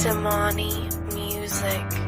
Damani Music.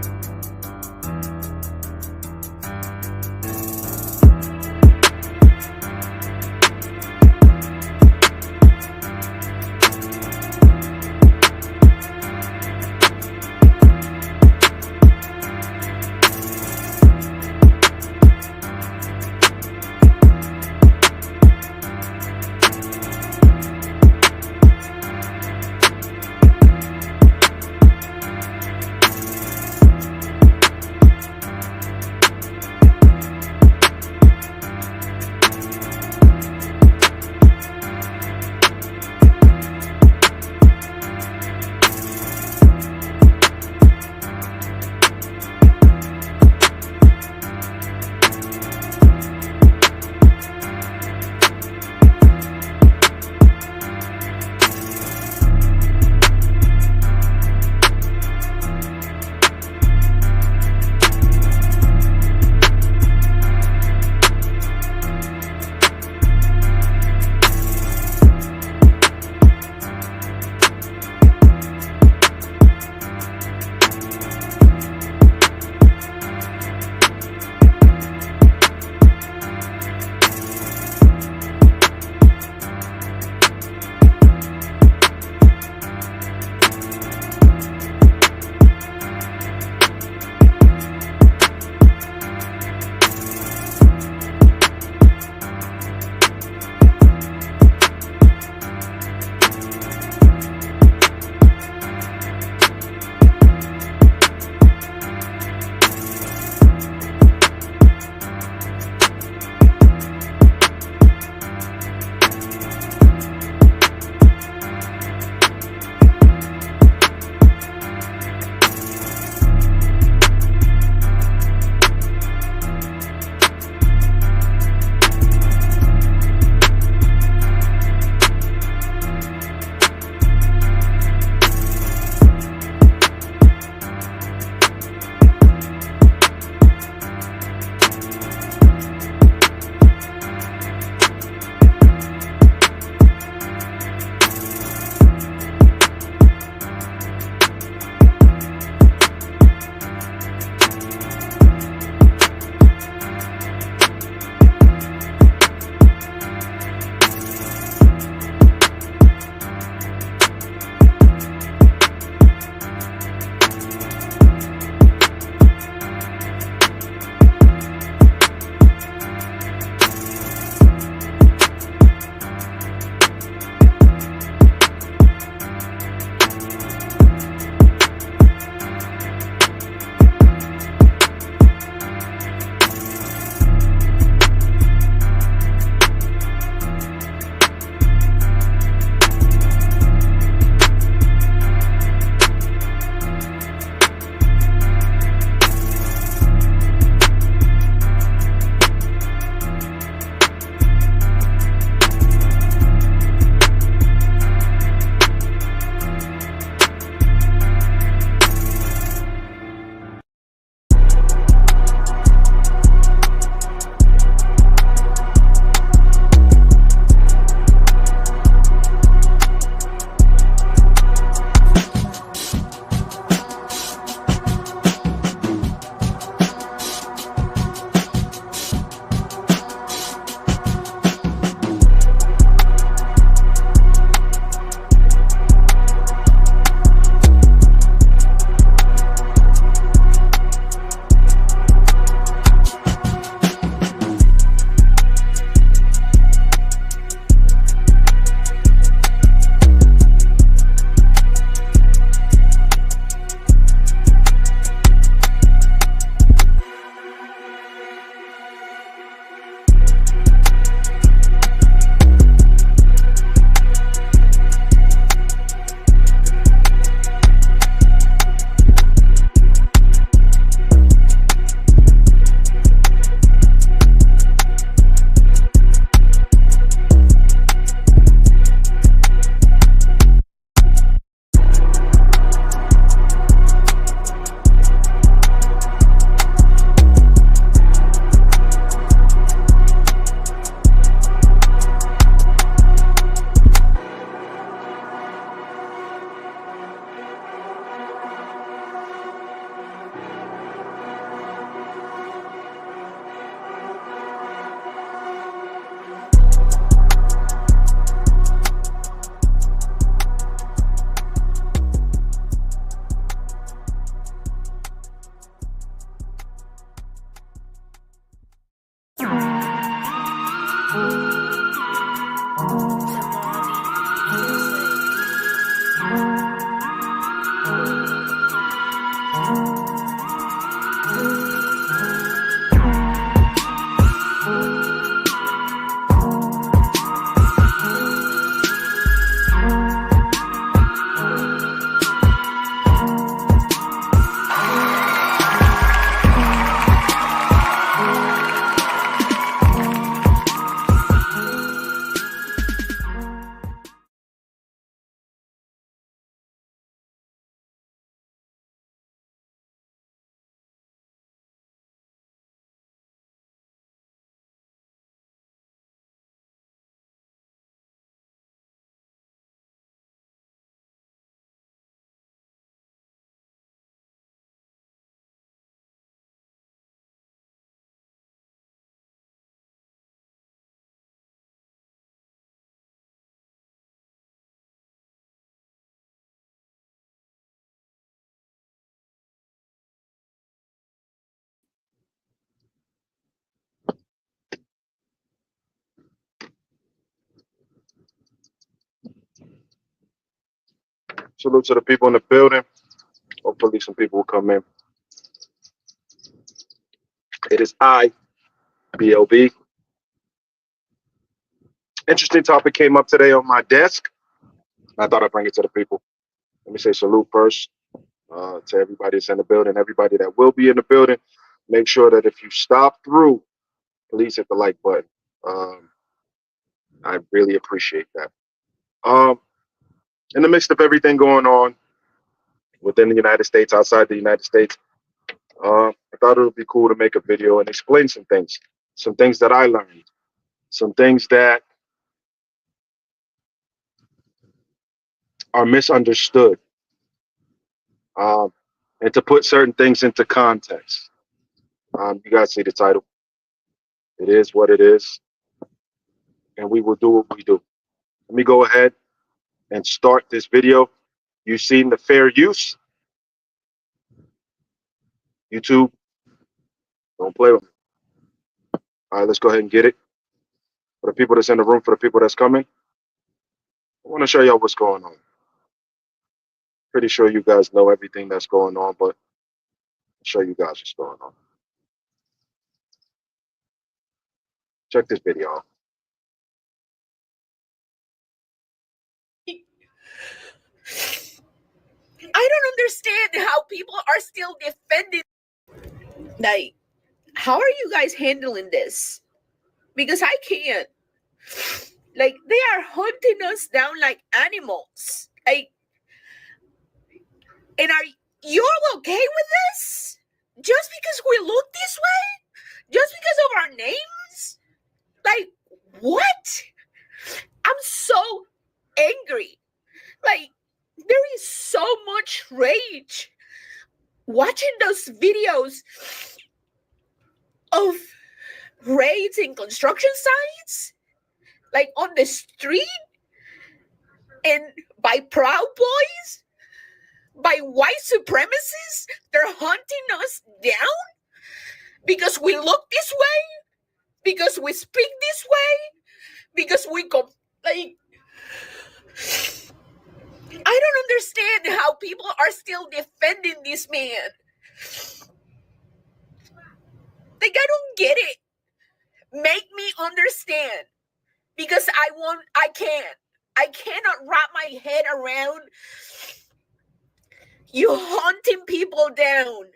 Salute to the people in the building. Hopefully some people will come in. It is I, BLB. Interesting topic came up today on my desk. I thought I'd bring it to the people. Let me say salute first to everybody that's in the building, everybody that will be in the building. Make sure that if you stop through, please hit the like button. I really appreciate that. In the midst of everything going on within the United States, outside the United States, I thought it would be cool to make a video and explain some things that I learned, some things that are misunderstood, and to put certain things into context. You guys see the title. It is what it is, and we will do what we do. Let me go ahead and start this video. You've seen the fair use. YouTube, don't play with me. All right, let's go ahead and get it. For the people that's in the room, for the people that's coming, I want to show y'all what's going on. Pretty sure you guys know everything that's going on, but I'll show you guys what's going on. Check this video out. I don't understand how people are still defending. Like, how are you guys handling this? Because I can't. Like, they are hunting us down like animals. Like, and are you all okay with this? Just because we look this way? Just because of our names? Like, what? I'm so angry. Like, there is so much rage watching those videos of raids in construction sites, like on the street, and by Proud Boys, by white supremacists. They're hunting us down because we look this way, because we speak this way, because we go like. I don't understand how people are still defending this man. Like, I don't get it. Make me understand. Because I cannot wrap my head around you hunting people down.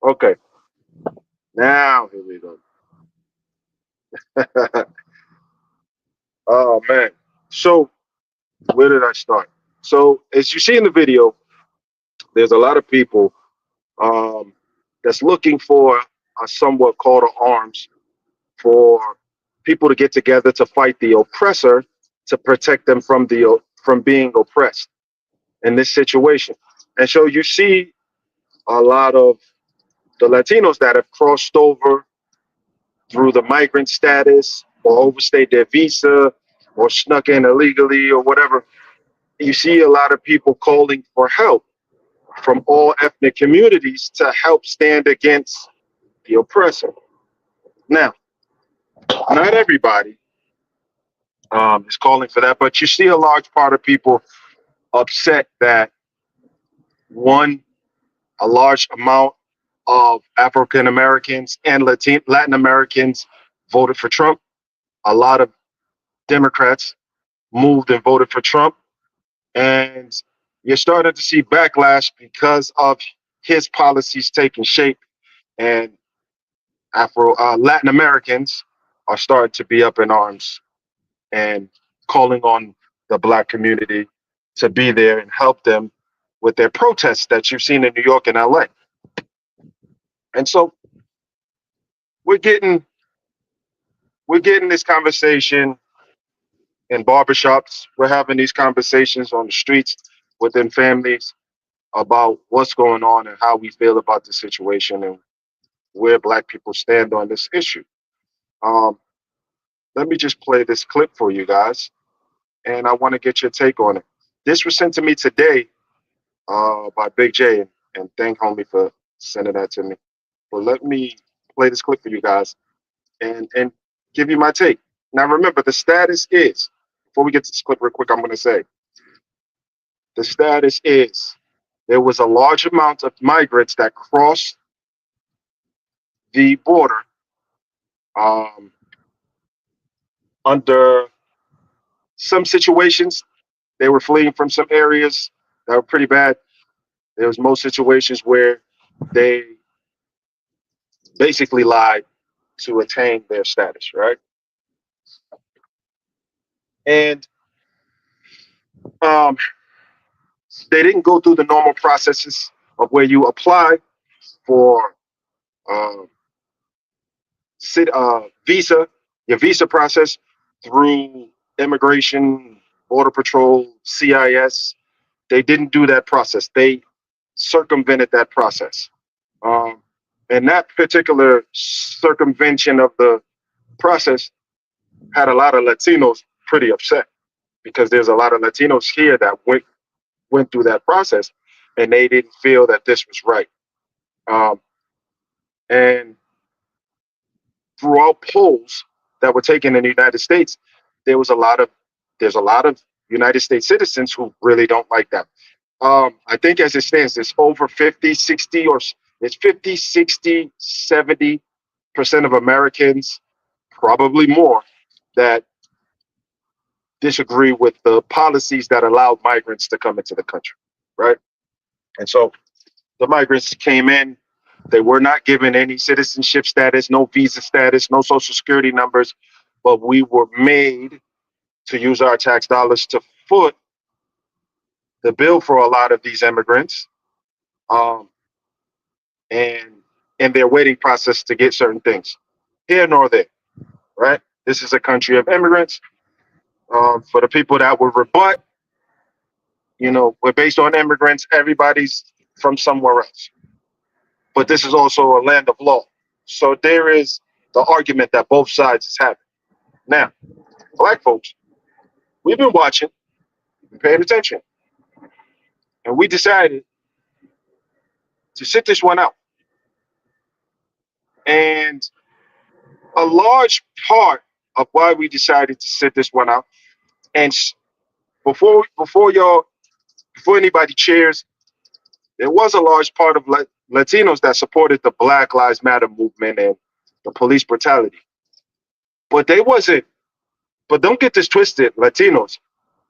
Okay, now here we go. Oh man. So where did I start? So as you see in the video, there's a lot of people that's looking for a somewhat call to arms for people to get together to fight the oppressor to protect them from being oppressed in this situation. And so you see a lot of the Latinos that have crossed over through the migrant status or overstayed their visa or snuck in illegally or whatever, you see a lot of people calling for help from all ethnic communities to help stand against the oppressor. Now, not everybody is calling for that, but you see a large part of people upset that one, a large amount of African Americans and Latin Americans voted for Trump. A lot of Democrats moved and voted for Trump. And you're starting to see backlash because of his policies taking shape. And Latin Americans are starting to be up in arms and calling on the Black community to be there and help them with their protests that you've seen in New York and LA. And so we're getting this conversation in barbershops. We're having these conversations on the streets within families about what's going on and how we feel about the situation and where Black people stand on this issue. Um, Let me just play this clip for you guys, and I want to get your take on it. This was sent to me today by Big J, and thank homie for sending that to me. But let me play this clip for you guys and give you my take. Now, remember, the status is, before we get to this clip real quick, I'm going to say, the status is there was a large amount of migrants that crossed the border um, under some situations. They were fleeing from some areas that were pretty bad. There was most situations where they basically lied to attain their status, right? And um, they didn't go through the normal processes of where you apply for um, visa, your visa process through immigration, border patrol, CIS. They didn't do that process. They circumvented that process. Um, and that particular circumvention of the process had a lot of Latinos pretty upset because there's a lot of Latinos here that went through that process and they didn't feel that this was right. Um, and throughout polls that were taken in the United States, there was a lot of there's a lot of United States citizens who really don't like that. I think as it stands, it's over 50, 60, or it's 50, 60, 70% of Americans, probably more, that disagree with the policies that allowed migrants to come into the country, right? And so the migrants came in. They were not given any citizenship status, no visa status, no social security numbers, but we were made to use our tax dollars to foot the bill for a lot of these immigrants, um, and in their waiting process to get certain things, here nor there, right? This is a country of immigrants. For the people that would rebut, we're based on immigrants. Everybody's from somewhere else. But this is also a land of law. So there is the argument that both sides is having. Now, Black folks, we've been watching, we've been paying attention, and we decided to sit this one out. And a large part of why we decided to sit this one out, and before anybody cheers, there was a large part of Latinos that supported the Black Lives Matter movement and the police brutality. But they wasn't, but don't get this twisted, Latinos,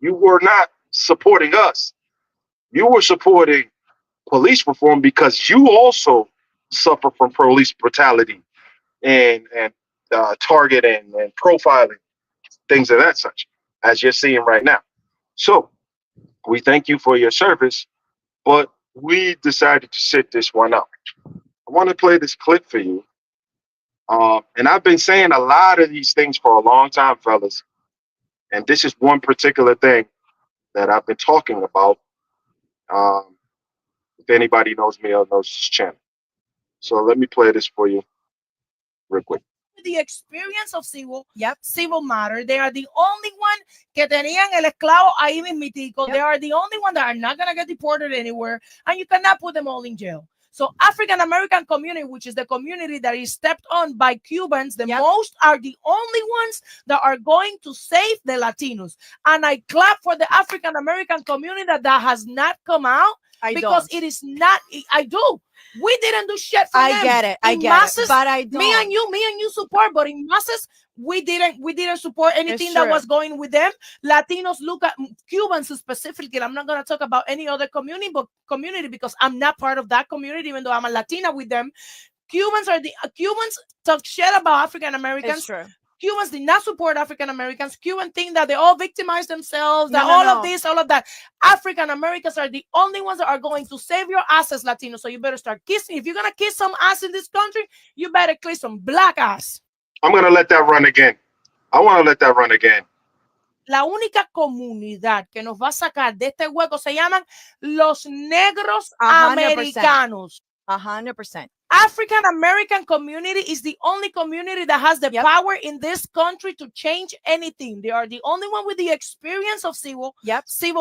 you were not supporting us. You were supporting police reform because you also suffer from police brutality and targeting and profiling, things of that such, as you're seeing right now. So we thank you for your service, but we decided to sit this one out. I want to play this clip for you. And I've been saying a lot of these things for a long time, fellas. And this is one particular thing that I've been talking about. Um, if anybody knows me or knows this channel. So let me play this for you real quick. the experience of civil matter. They are the only one que tenían el esclavo ahí mismitico. They are the only one that are not going to get deported anywhere, and you cannot put them all in jail. So African American community, which is the community that is stepped on by Cubans, the most are the only ones that are going to save the Latinos. And I clap for the African American community that has not come out because it is not. I do. We didn't do shit for them. I get it. But I don't. Me and you support, but in masses, we didn't support anything that was going with them. Latinos look at Cubans specifically. I'm not gonna talk about any other community because I'm not part of that community, even though I'm a Latina with them. Cubans talk shit about African Americans. Cubans did not support African Americans. Cubans think that they all victimize themselves, of this, all of that. African Americans are the only ones that are going to save your ass as Latinos. So you better start kissing. If you're going to kiss some ass in this country, you better kiss some black ass. I'm going to let that run again. I want to let that run again. La única comunidad que nos va a sacar de este hueco se llaman los negros 100%. americanos. 100%. African American community is the only community that has the power in this country to change anything. They are the only one with the experience of civil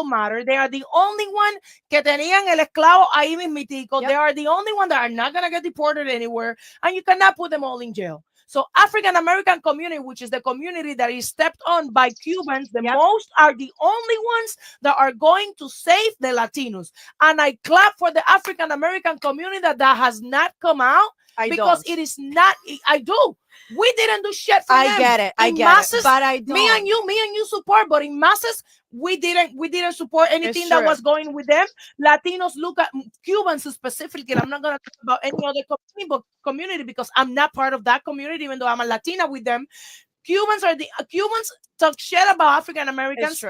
matter. They are the only one que tenían el esclavo ahí mismitico. They are the only one that are not going to get deported anywhere, and you cannot put them all in jail. So African American community, which is the community that is stepped on by Cubans, the most are the only ones that are going to save the Latinos. And I clap for the African American community that has not come out because it is not. I do. We didn't do shit for them. I get it. But I don't. Me and you support, but in masses, we didn't support anything that was going with them. Latinos look at Cubans specifically. I'm not gonna talk about any other community because I'm not part of that community, even though I'm a Latina with them. Cubans talk shit about African Americans.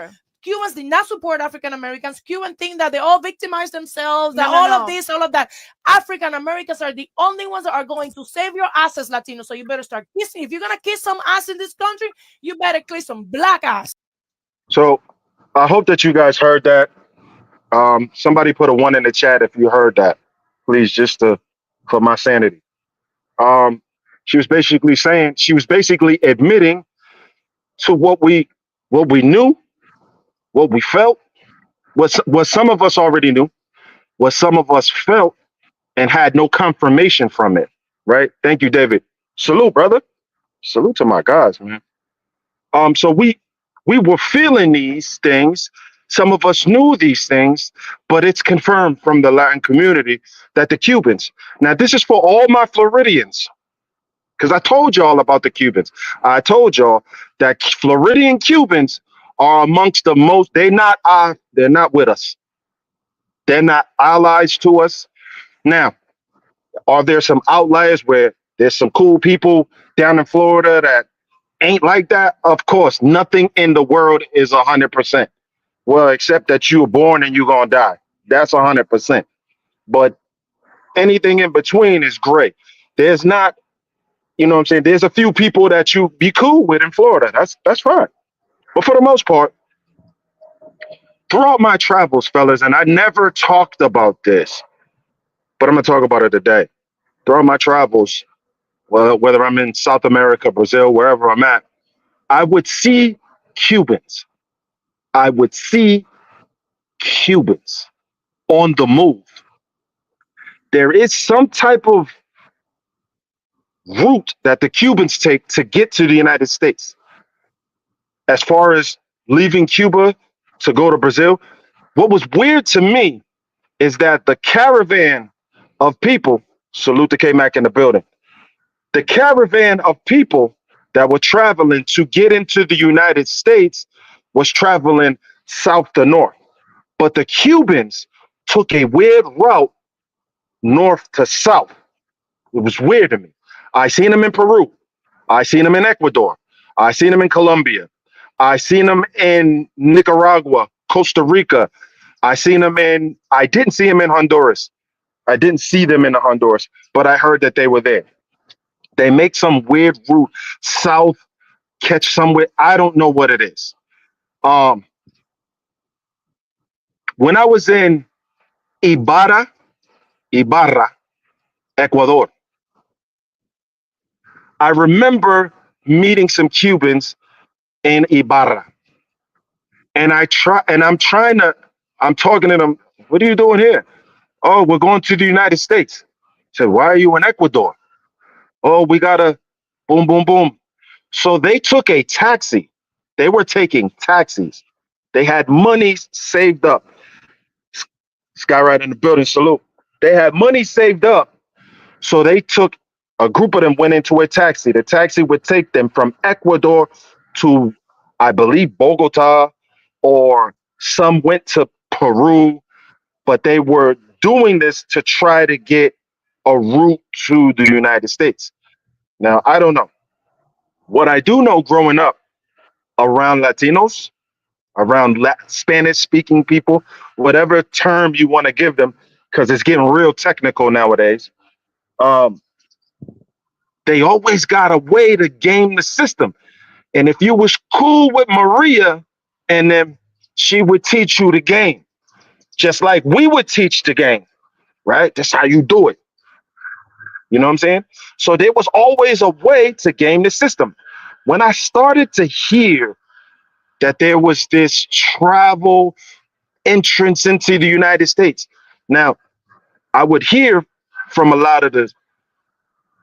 Cubans did not support African Americans. Cubans think that they all victimize themselves, of this, all of that. African Americans are the only ones that are going to save your ass as Latinos. So you better start kissing. If you're going to kiss some ass in this country, you better kiss some black ass. So I hope that you guys heard that. Somebody put a 1 in the chat if you heard that, please, just for my sanity. She was basically admitting to what we knew, what we felt, what some of us already knew, what some of us felt and had no confirmation from it, right? Thank you, David. Salute, brother. Salute to my guys, man. So we were feeling these things. Some of us knew these things, but it's confirmed from the Latin community that the Cubans, now this is for all my Floridians, because I told y'all about the Cubans. I told y'all that Floridian Cubans are amongst the most, they're not with us. They're not allies to us. Now, are there some outliers where there's some cool people down in Florida that ain't like that? Of course, nothing in the world is 100%. Well, except that you were born and you're going to die. That's 100%. But anything in between is great. There's not, you know what I'm saying? There's a few people that you be cool with in Florida. That's fine. But for the most part, throughout my travels, fellas, and I never talked about this, but I'm going to talk about it today. Throughout my travels, well, whether I'm in South America, Brazil, wherever I'm at, I would see Cubans. I would see Cubans on the move. There is some type of route that the Cubans take to get to the United States. As far as leaving Cuba to go to Brazil, what was weird to me is that the caravan of people, salute to K-Mac in the building, the caravan of people that were traveling to get into the United States was traveling south to north. But the Cubans took a weird route north to south. It was weird to me. I seen them in Peru. I seen them in Ecuador. I seen them in Colombia. I seen them in Nicaragua, Costa Rica. I didn't see them in Honduras. I didn't see them in Honduras, but I heard that they were there. They make some weird route south, catch somewhere. I don't know what it is. When I was in Ibarra, Ecuador, I remember meeting some Cubans in Ibarra, and I'm talking to them. What are you doing here? Oh, we're going to the United States. I said, why are you in Ecuador? Oh, we gotta boom, boom, boom. So they took a taxi. They were taking taxis. They had money saved up. This guy right in the building, salute. They had money saved up. So they took a group of them went into a taxi. The taxi would take them from Ecuador to, I believe, Bogota, or some went to Peru, but they were doing this to try to get a route to the United States. Now, I don't know. What I do know growing up around Latinos, around Spanish speaking people, whatever term you want to give them, because it's getting real technical nowadays. Um, they always got a way to game the system. And if you was cool with Maria, and then she would teach you the game, just like we would teach the game, right? That's how you do it. You know what I'm saying? So there was always a way to game the system. When I started to hear that there was this travel entrance into the United States, now I would hear from a lot of the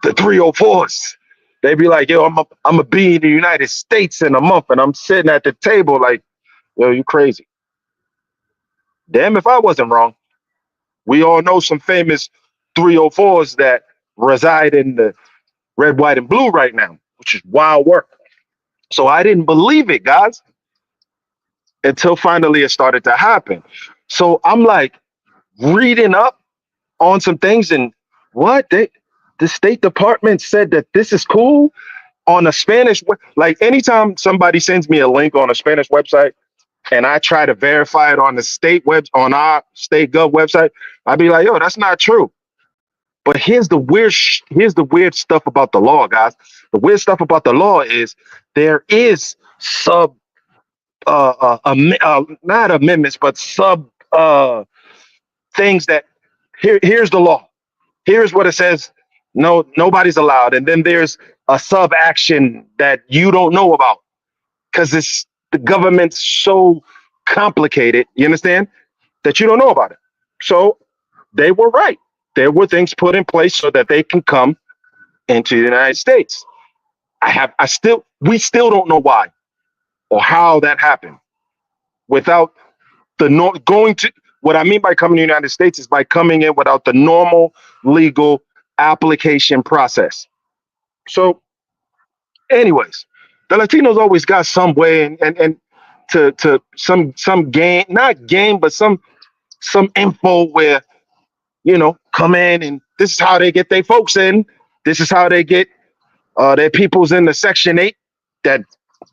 304s. They'd be like, yo, I'm a be in the United States in a month. And I'm sitting at the table like, yo, you crazy. Damn if I wasn't wrong. We all know some famous 304s that reside in the red, white, and blue right now, which is wild work. So I didn't believe it, guys, until finally it started to happen. So I'm like reading up on some things, and the State Department said that this is cool on a Spanish, like anytime somebody sends me a link on a Spanish website and I try to verify it on the on our state gov website, I'd be like, yo, that's not true. But here's the weird stuff about the law, guys. The weird stuff about the law is there is not amendments, but things that here's the law. Here's what it says. No, nobody's allowed. And then there's a sub action that you don't know about because the government's so complicated, you understand, that you don't know about it. So they were right. There were things put in place so that they can come into the United States. We still don't know why or how that happened without going to, what I mean by coming to the United States is by coming in without the normal legal application process. So anyways, the Latinos always got some way and to some game, not game, but some info where, come in and this is how they get their folks in. This is how they get their peoples in the Section 8 that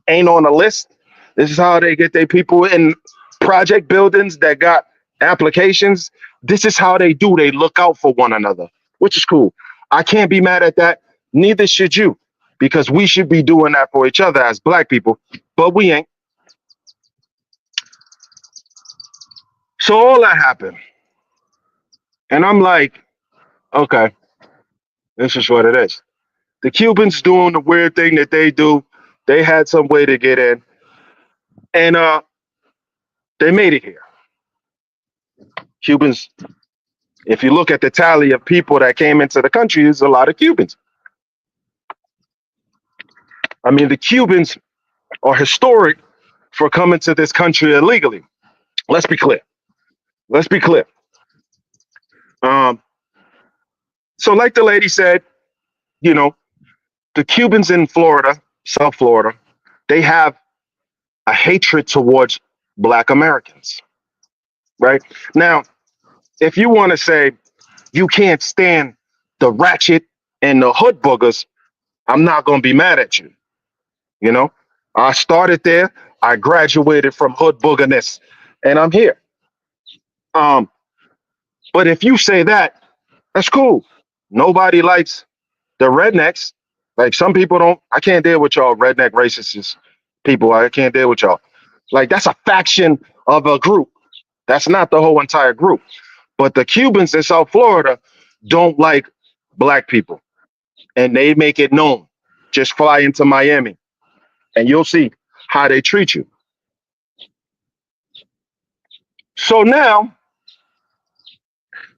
ain't on the list. This is how they get their people in project buildings that got applications. This is how they do. They look out for one another, which is cool. I can't be mad at that. Neither should you, because we should be doing that for each other as Black people, but we ain't. So all that happened. And I'm like, okay, this is what it is. The Cubans doing the weird thing that they do. They had some way to get in. And they made it here. Cubans, if you look at the tally of people that came into the country, there's a lot of Cubans. I mean, the Cubans are historic for coming to this country illegally. Let's be clear. Let's be clear. So like the lady said, the Cubans in Florida, South Florida, they have a hatred towards Black Americans, right? Now, if you want to say you can't stand the ratchet and the hood boogers, I'm not going to be mad at you. I started there. I graduated from hood boogerness, and I'm here. But if you say that, that's cool. Nobody likes the rednecks. Like some people don't. I can't deal with y'all redneck racist people. I can't deal with y'all. Like that's a faction of a group. That's not the whole entire group. But the Cubans in South Florida don't like Black people, and they make it known. just fly into Miami and you'll see how they treat you. So now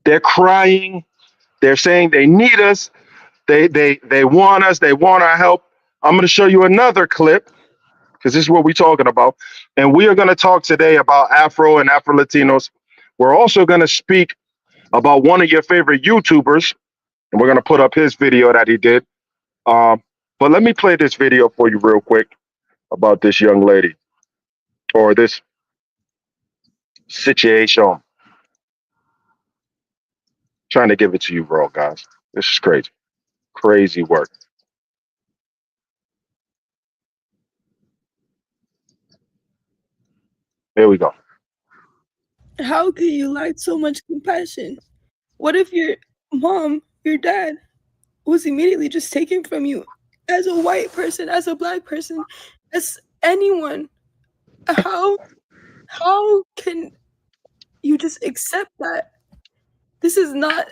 they're crying. They're saying they need us. They want us. They want our help. I'm going to show you another clip because this is what we're talking about. And we are going to talk today about Afro and Afro Latinos. We're also going to speak about one of your favorite YouTubers, and we're going to put up his video that he did. But let me play this video for you real quick about this young lady or this situation. Trying to give it to you, bro, guys. This is crazy. Crazy work. Here we go. How could you lack so much compassion? What if your mom, your dad, was immediately just taken from you as a white person, as a black person, as anyone? How can you just accept that? This is not,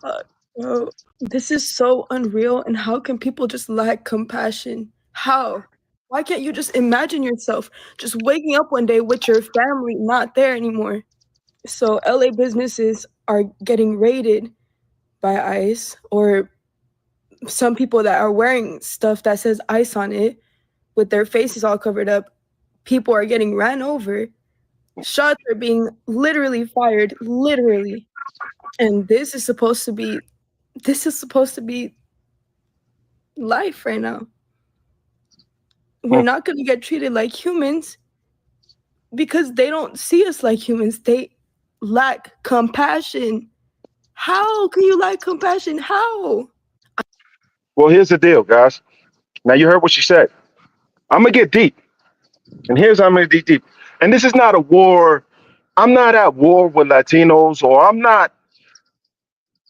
fuck, bro. This is so unreal. And how can people just lack compassion? How? Why can't you just imagine yourself just waking up one day with your family not there anymore? So LA businesses are getting raided by ICE, or some people that are wearing stuff that says ICE on it with their faces all covered up. People are getting ran over. Shots are being literally fired, literally. And this is supposed to be life right now. We're not going to get treated like humans because they don't see us like humans. They lack compassion. How can you lack compassion? How? Well, here's the deal, guys. Now you heard what she said. I'm gonna get deep, and here's how I'm gonna get deep. And this is not a war. I'm not at war with Latinos, or I'm not.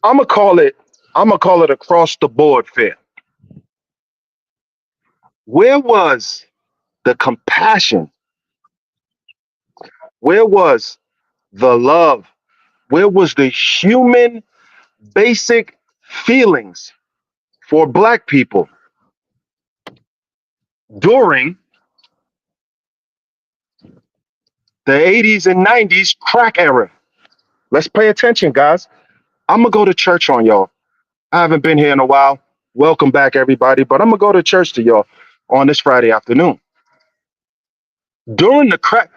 I'm gonna call it. I'm gonna call it across the board fair. Where was the compassion? Where was the love? Where was the human basic feelings for Black people during the 80s and 90s crack era? Let's pay attention, guys. I'm going to go to church on y'all. I haven't been here in a while. Welcome back, everybody. But I'm going to go to church to y'all on this Friday afternoon. During the crack,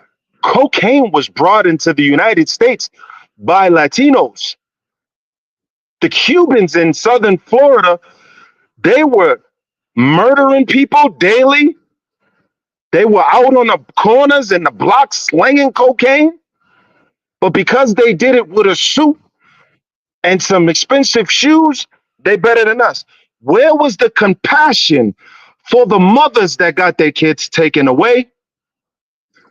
cocaine was brought into the United States by Latinos. The Cubans in southern Florida, they were murdering people daily. They were out on the corners and the blocks slinging cocaine. But because they did it with a suit and some expensive shoes, they better than us. Where was the compassion for the mothers that got their kids taken away?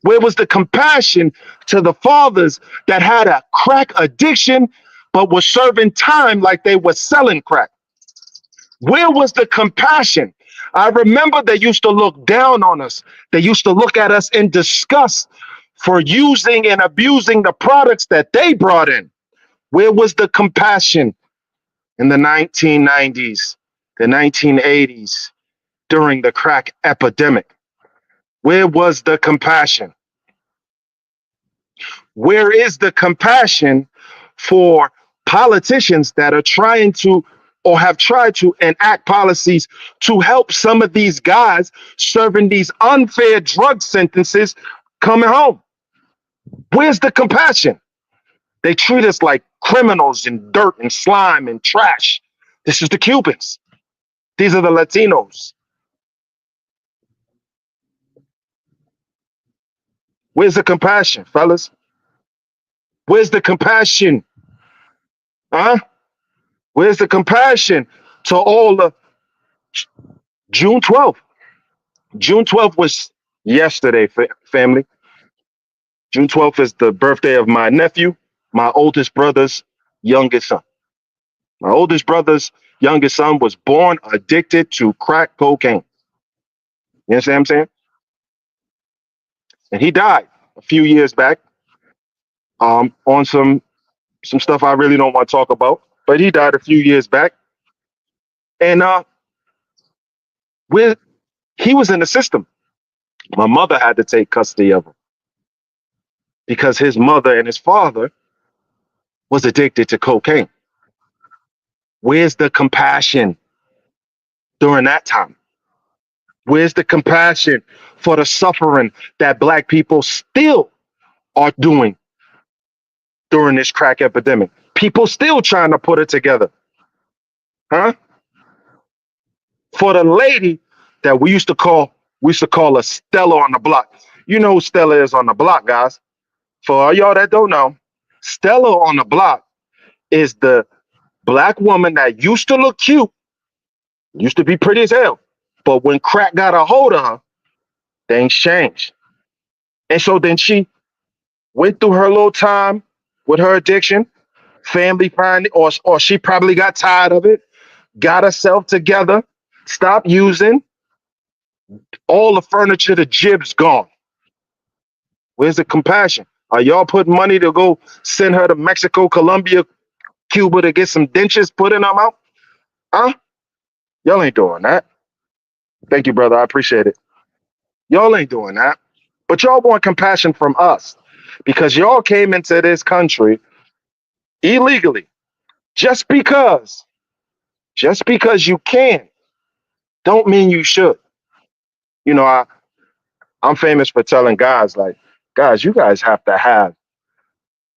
Where was the compassion to the fathers that had a crack addiction but were serving time like they were selling crack? Where was the compassion? I remember they used to look down on us. They used to look at us in disgust for using and abusing the products that they brought in. Where was the compassion in the 1990s, the 1980s, during the crack epidemic? Where was the compassion? Where is the compassion for politicians that are trying to or have tried to enact policies to help some of these guys serving these unfair drug sentences coming home? Where's the compassion? They treat us like criminals and dirt and slime and trash. This is the Cubans. These are the Latinos. Where's the compassion, fellas? Where's the compassion? Huh? Where's the compassion to all the June 12th? June 12th was yesterday, family. June 12th is the birthday of my nephew, my oldest brother's youngest son. My oldest brother's youngest son was born addicted to crack cocaine. You understand what I'm saying? And he died a few years back on some stuff I really don't want to talk about. But he died a few years back. And Where he was in the system. My mother had to take custody of him because his mother and his father was addicted to cocaine. Where's the compassion during that time? Where's the compassion for the suffering that Black people still are doing during this crack epidemic? People still trying to put it together. Huh? For the lady that we used to call a Stella on the block. You know who Stella is on the block, guys. For all y'all that don't know, Stella on the block is the Black woman that used to look cute, used to be pretty as hell. But when crack got a hold of her, things changed. And so then she went through her little time with her addiction, family finding, or she probably got tired of it, got herself together, stopped using, all the furniture, the jibs gone. Where's the compassion? Are y'all putting money to go send her to Mexico, Colombia, Cuba to get some dentures put in her mouth? Huh? Y'all ain't doing that. Thank you, brother. I appreciate it. Y'all ain't doing that. But y'all want compassion from us because y'all came into this country illegally. Just because you can, don't mean you should. You know, I'm famous for telling guys, like, guys, you guys have to have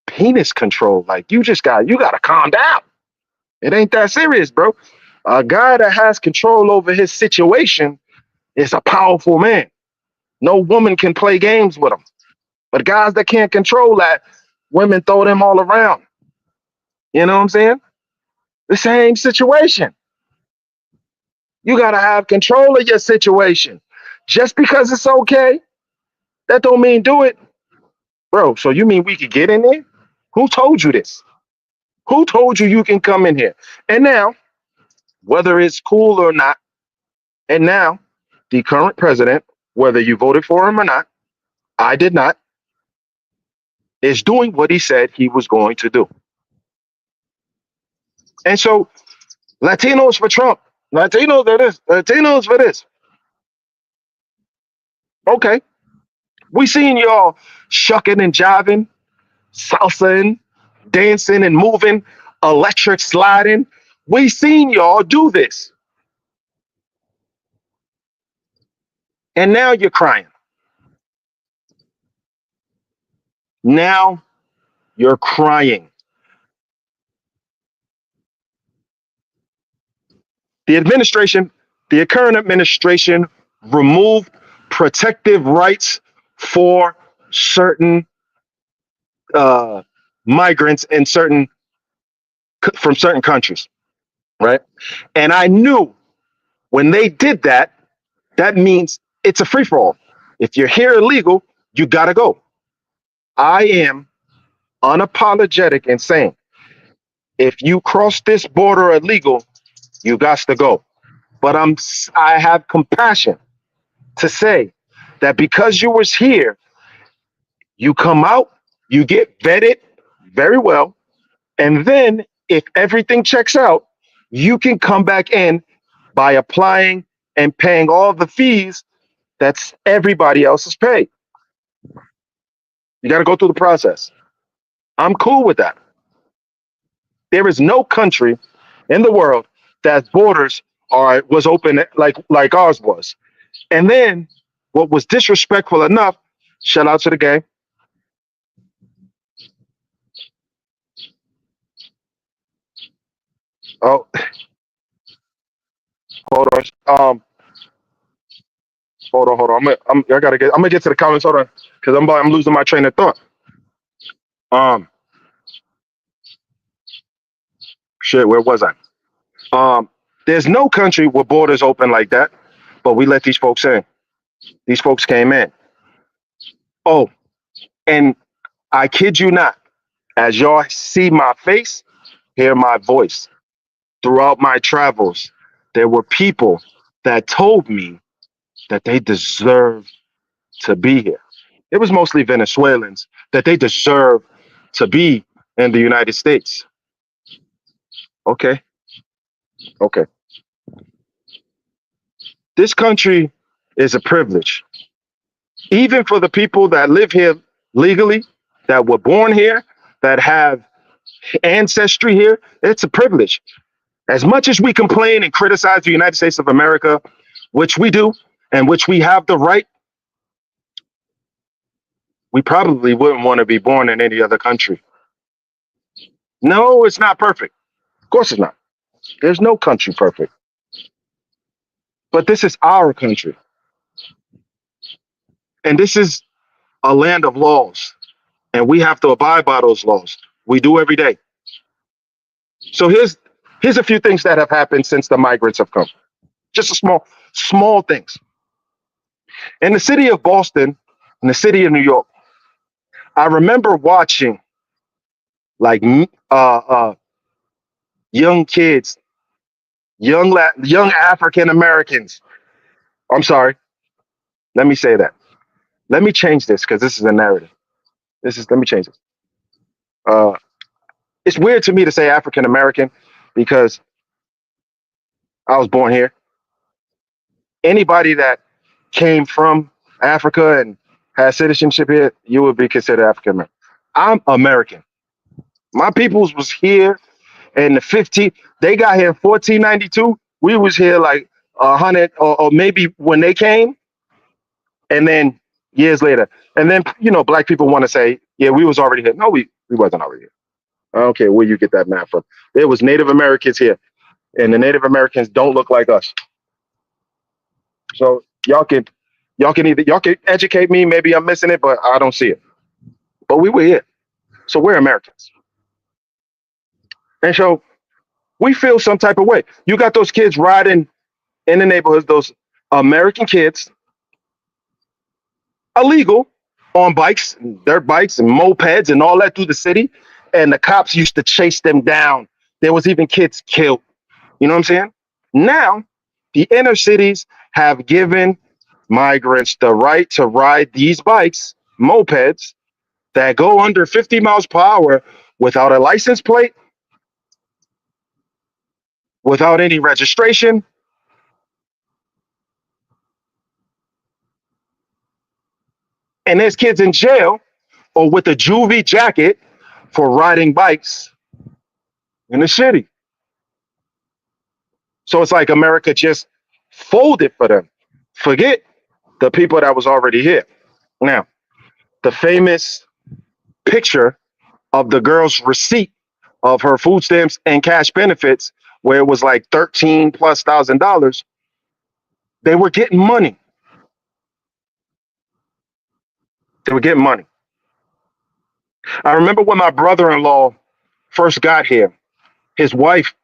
penis control. Like, you gotta calm down. It ain't that serious, bro. A guy that has control over his situation is a powerful man. No woman can play games with him. But guys that can't control that, women throw them all around. You know what I'm saying? The same situation. You gotta have control of your situation. Just because it's okay, that don't mean do it. Bro, so you mean we could get in there? Who told you this? Who told you you can come in here? And now, whether it's cool or not, and now the current president, whether you voted for him or not, I did not, is doing what he said he was going to do. And so Latinos for Trump, Latinos for this, Latinos for this. Okay. We seen y'all shucking and jiving, salsaing, dancing and moving, electric sliding. We seen y'all do this. And now you're crying. Now you're crying. The current administration removed protective rights for certain migrants in from certain countries, right? And I knew when they did that, that means it's a free for all. If you're here illegal, you gotta go. I am unapologetic in saying, if you cross this border illegal, you got to go. But I have compassion to say that because you was here, you come out, you get vetted very well, and then if everything checks out, you can come back in by applying and paying all the fees that's everybody else is paid. You got to go through the process. I'm cool with that. There is no country in the world that borders was open like ours was. And then what was disrespectful enough, shout out to the gang. Oh, hold on. Hold on. I'm gonna get to the comments. Hold on, because I'm losing my train of thought. Um, Shit, where was I? There's no country where borders open like that, but we let these folks in. These folks came in. Oh, and I kid you not, as y'all see my face, hear my voice throughout my travels, there were people that told me that they deserve to be here. It was mostly Venezuelans that they deserve to be in the United States. Okay. Okay. This country is a privilege. Even for the people that live here legally, that were born here, that have ancestry here, it's a privilege. As much as we complain and criticize the United States of America, which we do, and which we have the right, we probably wouldn't want to be born in any other country. No, it's not perfect. Of course it's not. There's no country perfect. But this is our country. And this is a land of laws. And we have to abide by those laws. We do every day. So here's a few things that have happened since the migrants have come. Just a small things. In the city of Boston, in the city of New York, I remember watching like young kids, young African Americans. I'm sorry. Let me say that. Let me change this because this is a narrative. Let me change this. It's weird to me to say African American because I was born here. Anybody that came from Africa and has citizenship here, you would be considered African American. I'm American. My peoples was here in the 15. They got here in 1492. We was here like 100 or maybe when they came, and then years later. And then black people want to say, yeah, we was already here. No, we wasn't already here. I don't care where you get that math from. There was Native Americans here, and the Native Americans don't look like us. So y'all can educate me. Maybe I'm missing it, but I don't see it. But we were here, so we're Americans, and so we feel some type of way. You got those kids riding in the neighborhoods, those American kids, illegal on bikes, dirt bikes, and mopeds, and all that through the city. And the cops used to chase them down. There was even kids killed. You know what I'm saying? Now, the inner cities have given migrants the right to ride these bikes, mopeds, that go under 50 miles per hour without a license plate, without any registration. And there's kids in jail or with a juvie jacket for riding bikes in the city. So it's like America just folded for them. Forget the people that was already here. Now, the famous picture of the girl's receipt of her food stamps and cash benefits, where it was like $13,000+, they were getting money. They were getting money. I remember when my brother-in-law first got here, his wife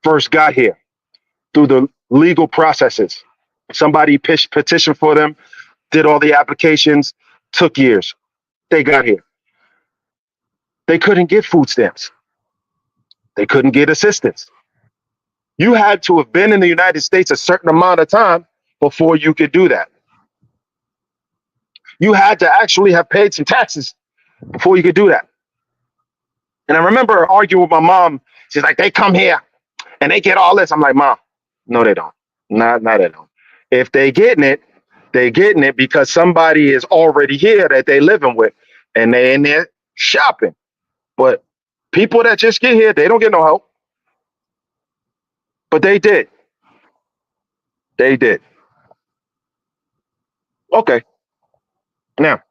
first got here through the legal processes. Somebody petitioned for them, did all the applications, took years. They got here. They couldn't get food stamps. They couldn't get assistance. You had to have been in the United States a certain amount of time before you could do that. You had to actually have paid some taxes before you could do that. And I remember arguing with my mom. She's like, they come here and they get all this. I'm like, Mom, no, they don't. Not they don't. If they getting it because somebody is already here that they living with and they in there shopping. But people that just get here, they don't get no help. But they did. They did. Okay. Now,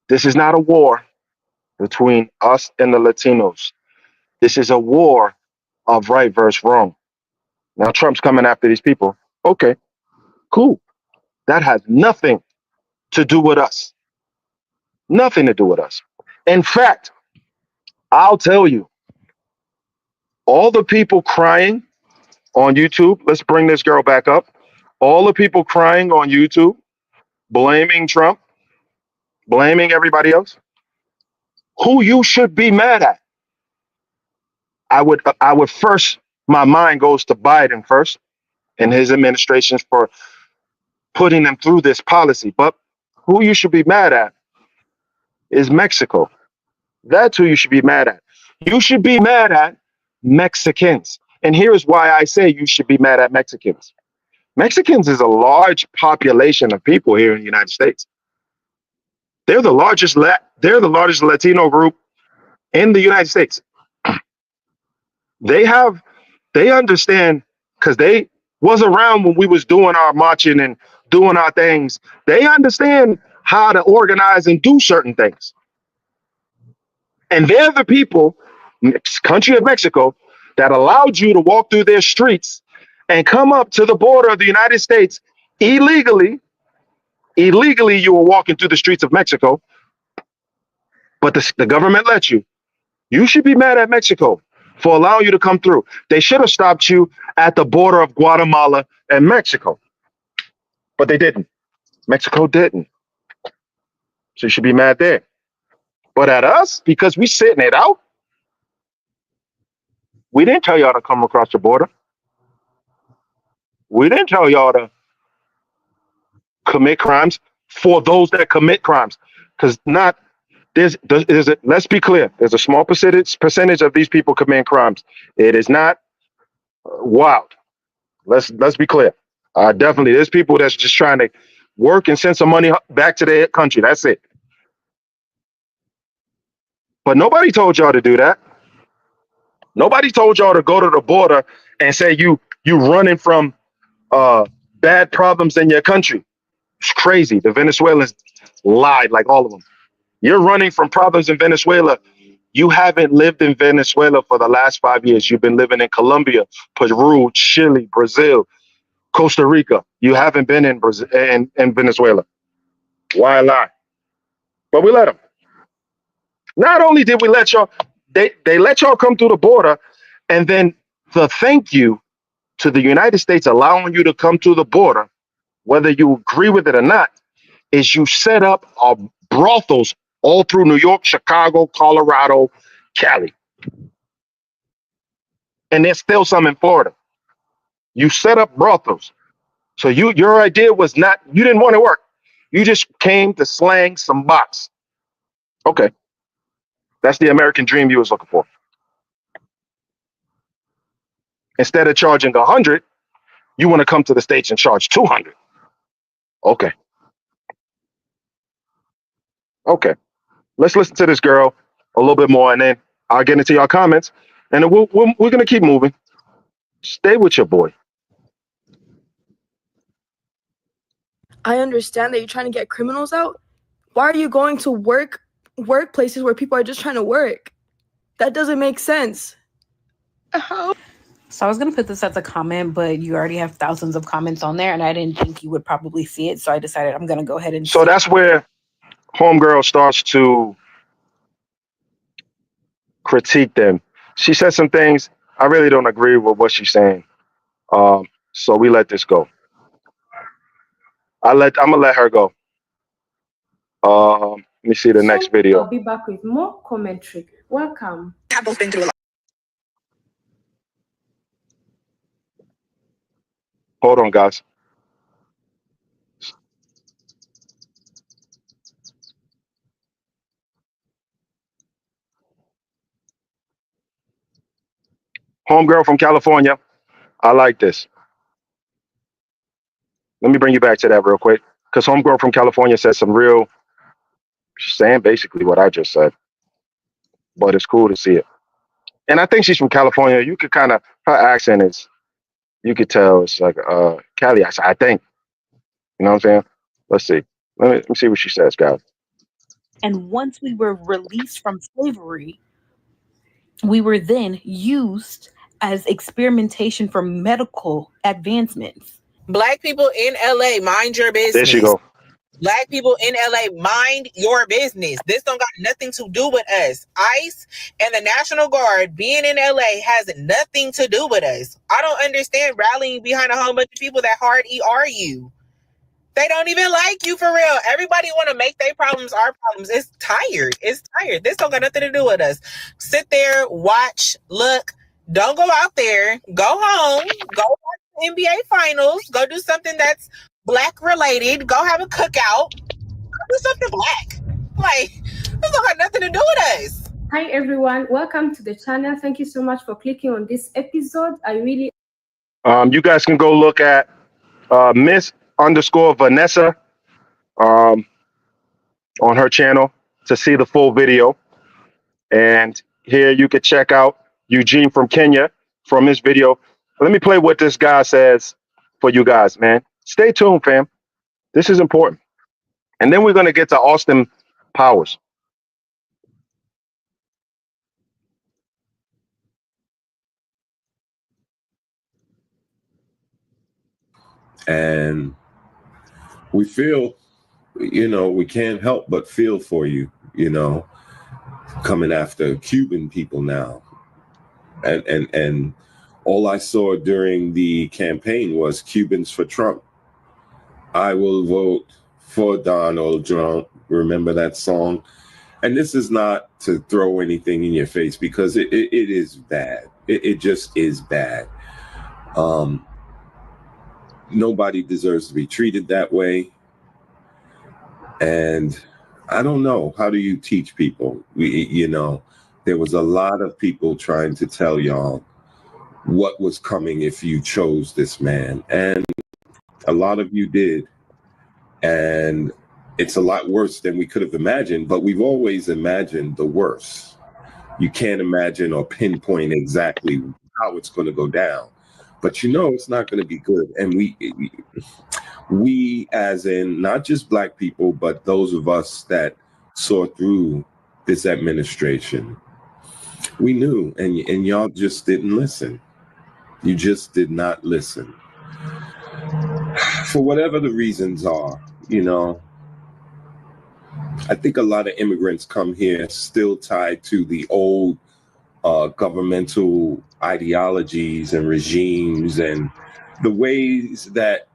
this is not a war between us and the Latinos. This is a war of right versus wrong. Now Trump's coming after these people. Okay, cool. That has nothing to do with us. Nothing to do with us. In fact, I'll tell you, all the people crying on YouTube, let's bring this girl back up. All the people crying on YouTube, blaming Trump, blaming everybody else, who you should be mad at. I would first, my mind goes to Biden first and his administration for putting them through this policy. But who you should be mad at is Mexico. That's who you should be mad at. You should be mad at Mexicans. And here's why I say you should be mad at Mexicans. Mexicans is a large population of people here in the United States. They're the largest Latino group in the United States. They understand, because they was around when we was doing our marching and doing our things. They understand how to organize and do certain things. And they're the people, country of Mexico, that allowed you to walk through their streets and come up to the border of the United States illegally. Illegally, you were walking through the streets of Mexico, but the government let you. You should be mad at Mexico for allowing you to come through. They should have stopped you at the border of Guatemala and Mexico, but they didn't. Mexico didn't. So you should be mad there. But at us, because we sitting it out, we didn't tell y'all to come across the border. We didn't tell y'all to commit crimes for those that commit crimes. Because let's be clear, there's a small percentage of these people committing crimes. It is not wild. Let's be clear. Definitely, there's people that's just trying to work and send some money back to their country. That's it. But nobody told y'all to do that. Nobody told y'all to go to the border and say you running from bad problems in your country. It's crazy. The Venezuelans lied, like all of them. You're running from problems in Venezuela. You haven't lived in Venezuela for the last 5 years. You've been living in Colombia, Peru, Chile, Brazil, Costa Rica. You haven't been in Brazil and Venezuela. Why lie? But we let them. Not only did we let y'all, they let y'all come through the border, and then the thank you to the United States allowing you to come to the border, whether you agree with it or not, is you set up brothels all through New York, Chicago, Colorado, Cali. And there's still some in Florida. You set up brothels. So your idea was not, you didn't want to work. You just came to slang some box. Okay. That's the American dream you was looking for. Instead of charging 100, you want to come to the States and charge 200. Okay. Okay. Let's listen to this girl a little bit more, and then I'll get into your comments, and then we're going to keep moving. Stay with your boy. I understand that you're trying to get criminals out. Why are you going to workplaces where people are just trying to work? That doesn't make sense. How? So I was going to put this as a comment, but you already have thousands of comments on there, and I didn't think you would probably see it. So I decided I'm going to go ahead and. So that's where homegirl starts to critique them. She said some things. I really don't agree with what she's saying. So we let this go. I'm gonna let her go. Let me see the next video. I'll be back with more commentary. Welcome. I've both been through a lot. Hold on, guys. Homegirl from California. I like this. Let me bring you back to that real quick. Because homegirl from California said some real, saying basically what I just said. But it's cool to see it. And I think she's from California. You could kind of, her accent is, you could tell it's like Cali, I think. You know what I'm saying? Let's see. Let me see what she says, guys. And once we were released from slavery, we were then used as experimentation for medical advancements. Black people in LA, mind your business. There she go. Black people in LA, mind your business. This don't got nothing to do with us. ICE and the National Guard being in LA has nothing to do with us. I don't understand rallying behind a whole bunch of people that hard ER you. They don't even like you for real. Everybody want to make their problems our problems. It's tired. It's tired. This don't got nothing to do with us. Sit there, watch, look. Don't go out there. Go home. Go watch the NBA Finals. Go do something that's Black related. Go have a cookout. Go do something Black. Like, this don't got nothing to do with us. Hi everyone, welcome to the channel. Thank you so much for clicking on this episode. I really You guys can go look at Miss_Vanessa on her channel to see the full video. And here you can check out Eugene from Kenya from his video. Let me play what this guy says for you guys, man. Stay tuned, fam. This is important. And then we're going to get to Austin Powers. And we feel, we can't help but feel for you, coming after Cuban people now. And all I saw during the campaign was Cubans for Trump. I will vote for Donald Trump. Remember that song? And this is not to throw anything in your face, because it is bad. It just is bad. Nobody deserves to be treated that way. And I don't know, how do you teach people? There was a lot of people trying to tell y'all what was coming if you chose this man. And a lot of you did. And it's a lot worse than we could have imagined, but we've always imagined the worst. You can't imagine or pinpoint exactly how it's going to go down, but it's not going to be good. And we as in not just Black people, but those of us that saw through this administration, we knew, and y'all just didn't listen. You just did not listen. For whatever the reasons are, I think a lot of immigrants come here still tied to the old governmental ideologies and regimes and the ways that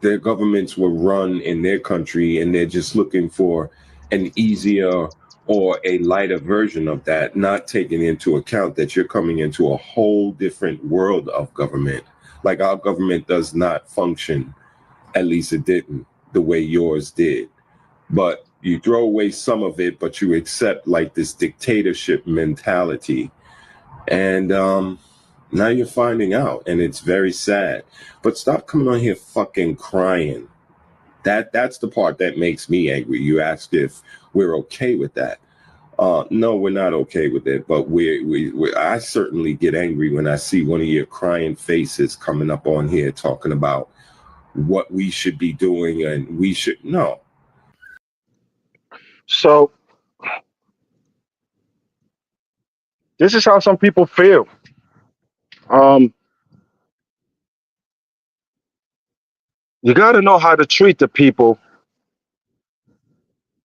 their governments were run in their country, and they're just looking for an easier or a lighter version of that, not taking into account that you're coming into a whole different world of government. Like, our government does not function, at least it didn't, the way yours did. But you throw away some of it, but you accept like this dictatorship mentality. And now you're finding out, and it's very sad. But stop coming on here fucking crying. That's the part that makes me angry. You asked if we're okay with that. No, we're not okay with it. But I certainly get angry when I see one of your crying faces coming up on here talking about what we should be doing, and we should no. So this is how some people feel. You got to know how to treat the people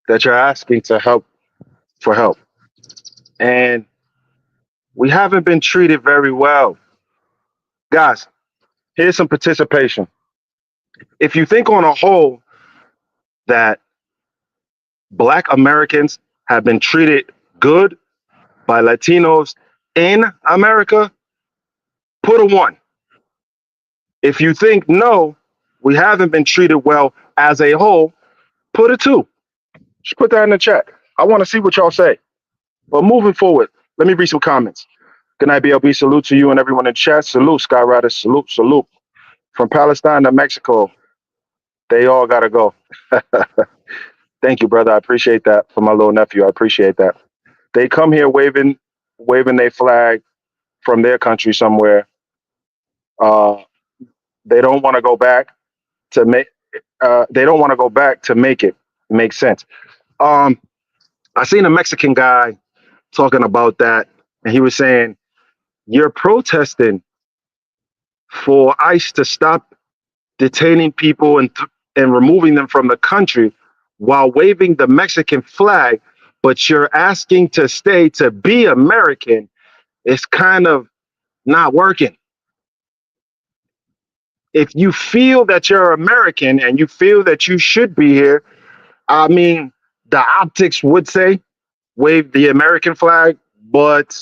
that you're asking to help for help. And we haven't been treated very well. Guys, here's some participation. If you think on a whole that Black Americans have been treated good by Latinos in America, put a 1. If you think no, we haven't been treated well as a whole, put a 2. Just put that in the chat. I want to see what y'all say. But moving forward, let me read some comments. Good night, BLB. Salute to you and everyone in chat. Salute, Skyrider. Salute, salute. From Palestine to Mexico, they all got to go. Thank you, brother. I appreciate that. For my little nephew, I appreciate that. They come here waving their flag from their country somewhere. They don't want to go back to make. They don't want to go back to make it make sense. I seen a Mexican guy talking about that, and he was saying, "You're protesting for ICE to stop detaining people and removing them from the country while waving the Mexican flag, but you're asking to stay to be American. It's kind of not working. If you feel that you're American and you feel that you should be here, I mean, the optics would say wave the American flag, but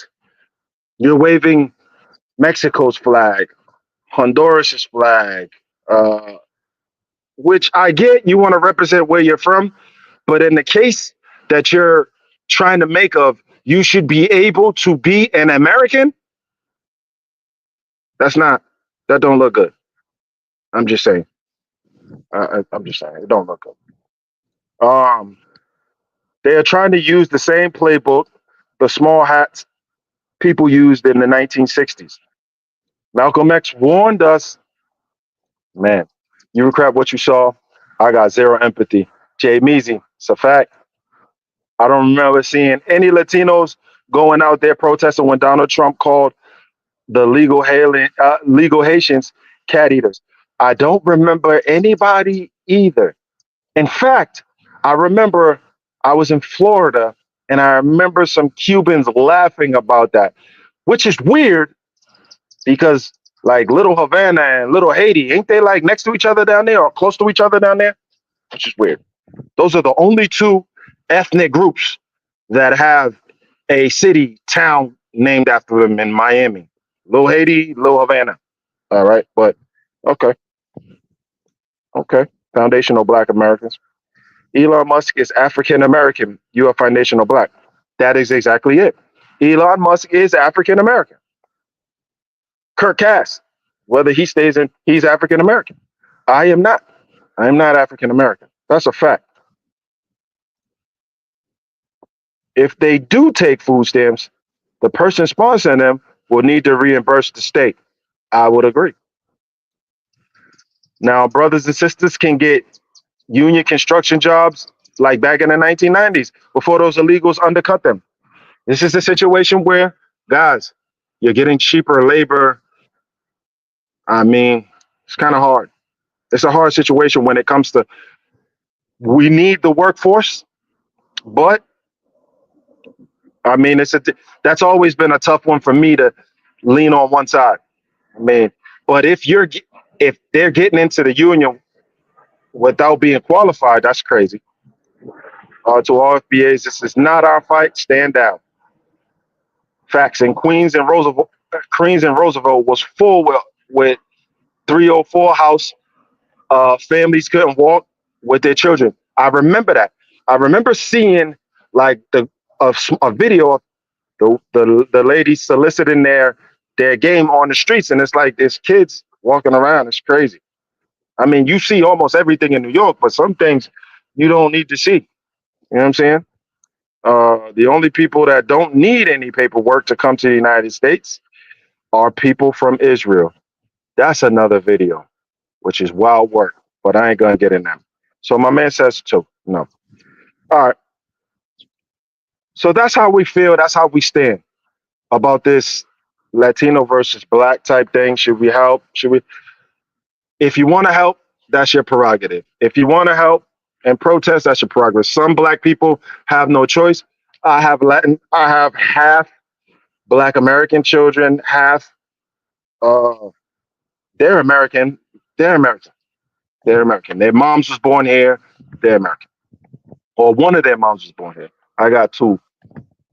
you're waving Mexico's flag, Honduras's flag, which I get, you want to represent where you're from, but in the case that you're trying to make of you should be able to be an American. That don't look good. I'm just saying. I'm just saying it don't look good. They are trying to use the same playbook the small hats people used in the 1960s. Malcolm X warned us, man, you recap what you saw. I got zero empathy. Jay Measy, it's a fact. I don't remember seeing any Latinos going out there protesting when Donald Trump called the legal Haitians cat eaters. I don't remember anybody either. In fact, I remember I was in Florida and I remember some Cubans laughing about that, which is weird because like Little Havana and Little Haiti, ain't they like next to each other down there or close to each other down there? Which is weird. Those are the only two ethnic groups that have a city, town named after them in Miami. Little Haiti, Little Havana. All right. But okay. Okay. Foundational Black Americans. Elon Musk is African American. You are foundational Black. That is exactly it. Elon Musk is African American. Kirk Cass, whether he stays in, he's African American. I am not. I am not African American. That's a fact. If they do take food stamps, the person sponsoring them will need to reimburse the state. I would agree. Now, brothers and sisters can get union construction jobs like back in the 1990s before those illegals undercut them. This is a situation where, guys, you're getting cheaper labor. I mean, it's kind of hard. It's a hard situation when it comes to we need the workforce, but I mean, that's always been a tough one for me to lean on one side. I mean, but if they're getting into the union without being qualified, that's crazy. To all FBAs, this is not our fight. Stand down. Facts. And Queens and Roosevelt was full with 304 house. Families couldn't walk with their children. I remember that. I remember seeing like a video of the ladies soliciting their game on the streets, and it's like there's kids walking around. It's crazy. I mean, you see almost everything in New York, but some things you don't need to see. You know what I'm saying? The only people that don't need any paperwork to come to the United States are people from Israel. That's another video, which is wild work, but I ain't gonna get in that. So my man says two. No. All right. So that's how we feel. That's how we stand about this Latino versus Black type thing. Should we help? Should we? If you want to help, that's your prerogative. If you want to help and protest, that's your prerogative. Some Black people have no choice. I have half Black American children, half they're American. They're American. They're American. Their moms was born here. They're American. Or one of their moms was born here. I got two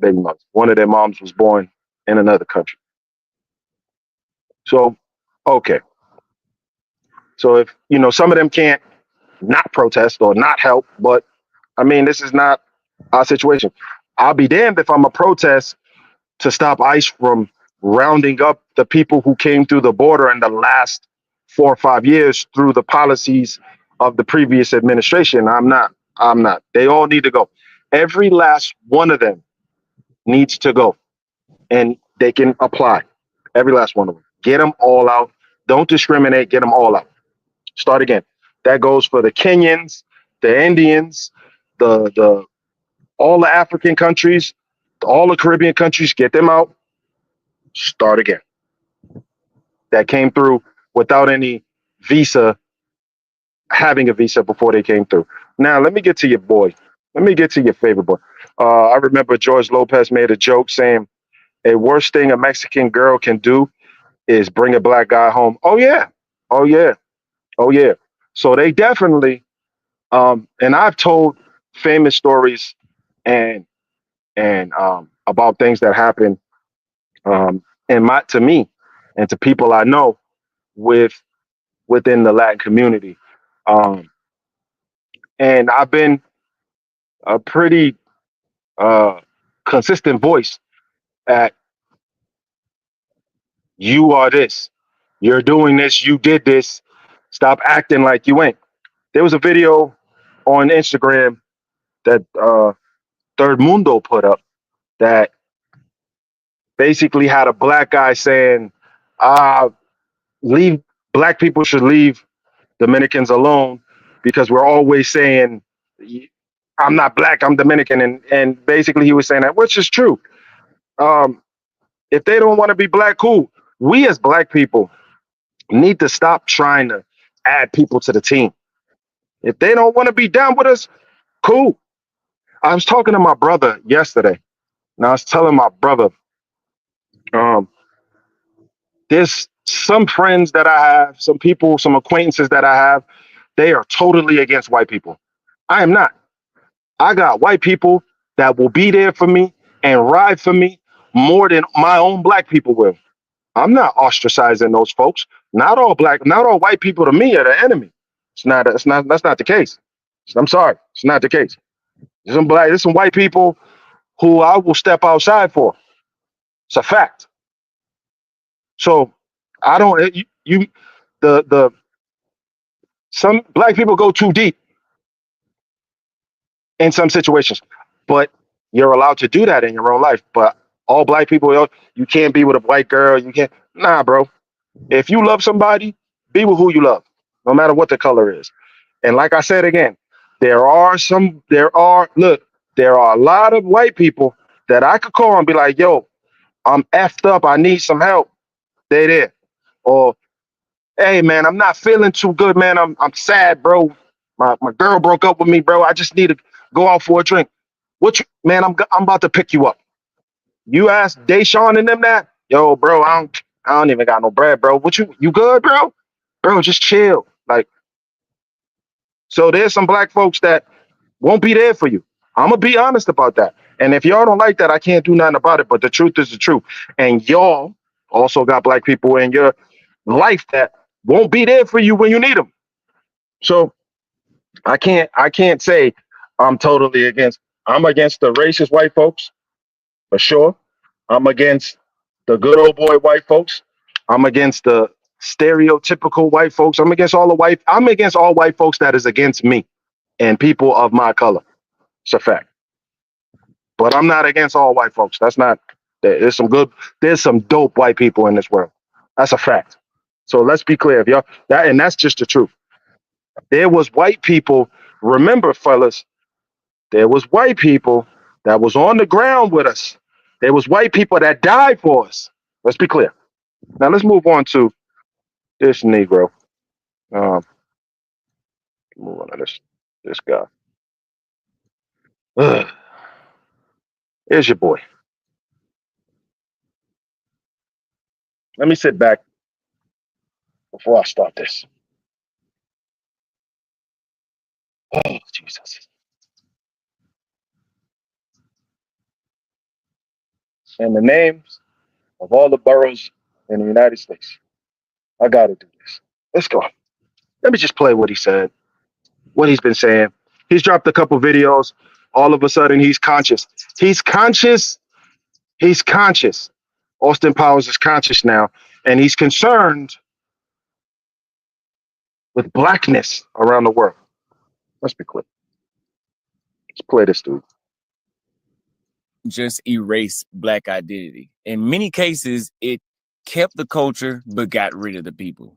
baby moms. One of their moms was born in another country. So, okay. So if some of them can't not protest or not help, but I mean, this is not our situation. I'll be damned if I'm a protest to stop ICE from rounding up the people who came through the border in the last 4 or 5 years through the policies of the previous administration. I'm not. They all need to go. Every last one of them needs to go, and they can apply. Every last one of them. Get them all out. Don't discriminate. Get them all out. Start again. That goes for the Kenyans, the Indians, the all the African countries, all the Caribbean countries. Get them out. Start again. That came through without any visa, having a visa before they came through. Now, let me get to your boy. Let me get to your favorite boy. I remember George Lopez made a joke saying, a worst thing a Mexican girl can do is bring a Black guy home. Oh, yeah. Oh, yeah. Oh, yeah. So they definitely, and I've told famous stories and about things that happen to me and to people I know within the Latin community. And I've been a pretty consistent voice at you are this, you're doing this, you did this, stop acting like you ain't. There was a video on Instagram that Third Mundo put up that basically had a black guy saying, leave black people should leave Dominicans alone because we're always saying I'm not black, I'm Dominican, and basically he was saying that, which is true. If they don't want to be black, cool. We as black people need to stop trying to add people to the team. If they don't want to be down with us, cool. I was talking to my brother yesterday, and I was telling my brother, there's some friends that I have, some people, some acquaintances that I have, they are totally against white people. I am not. I got white people that will be there for me and ride for me more than my own black people will. I'm not ostracizing those folks. Not all white people to me are the enemy. That's not the case. I'm sorry. It's not the case. There's some white people who I will step outside for. It's a fact. So I don't, some black people go too deep in some situations, but you're allowed to do that in your own life. But all black people, you can't be with a white girl. You can't, nah, bro. If you love somebody, be with who you love, no matter what the color is. And like I said again, there are a lot of white people that I could call and be like, yo, I'm effed up. I need some help. They there. Or, hey man, I'm not feeling too good, man. I'm sad, bro. My girl broke up with me, bro. I just need to go out for a drink. Man, I'm about to pick you up. You ask Deshaun and them that, yo, bro, I don't even got no bread, bro. You good, bro? Bro, just chill. Like, so there's some black folks that won't be there for you. I'm gonna be honest about that. And if y'all don't like that, I can't do nothing about it. But the truth is the truth. And y'all also got black people in your life that won't be there for you when you need them. So I can't say I'm totally against. I'm against the racist white folks for sure. I'm against the good old boy white folks. I'm against the stereotypical white folks. I'm against all white folks that is against me and people of my color. It's a fact. But I'm not against all white folks. There's some dope white people in this world. That's a fact. So let's be clear, if y'all and that's just the truth. There was white people, remember, fellas, there was white people that was on the ground with us. There was white people that died for us. Let's be clear. Now let's move on to this Negro. Move on to this guy. Ugh. Here's your boy. Let me sit back before I start this. Oh, Jesus. And the names of all the boroughs in the United States. I got to do this. Let's go. Let me just play what he said, what he's been saying. He's dropped a couple videos. All of a sudden, he's conscious. He's conscious. He's conscious. Austin Powers is conscious now, and he's concerned with blackness around the world. Let's be clear. Let's play this dude. Just erase black identity. In many cases, it kept the culture but got rid of the people.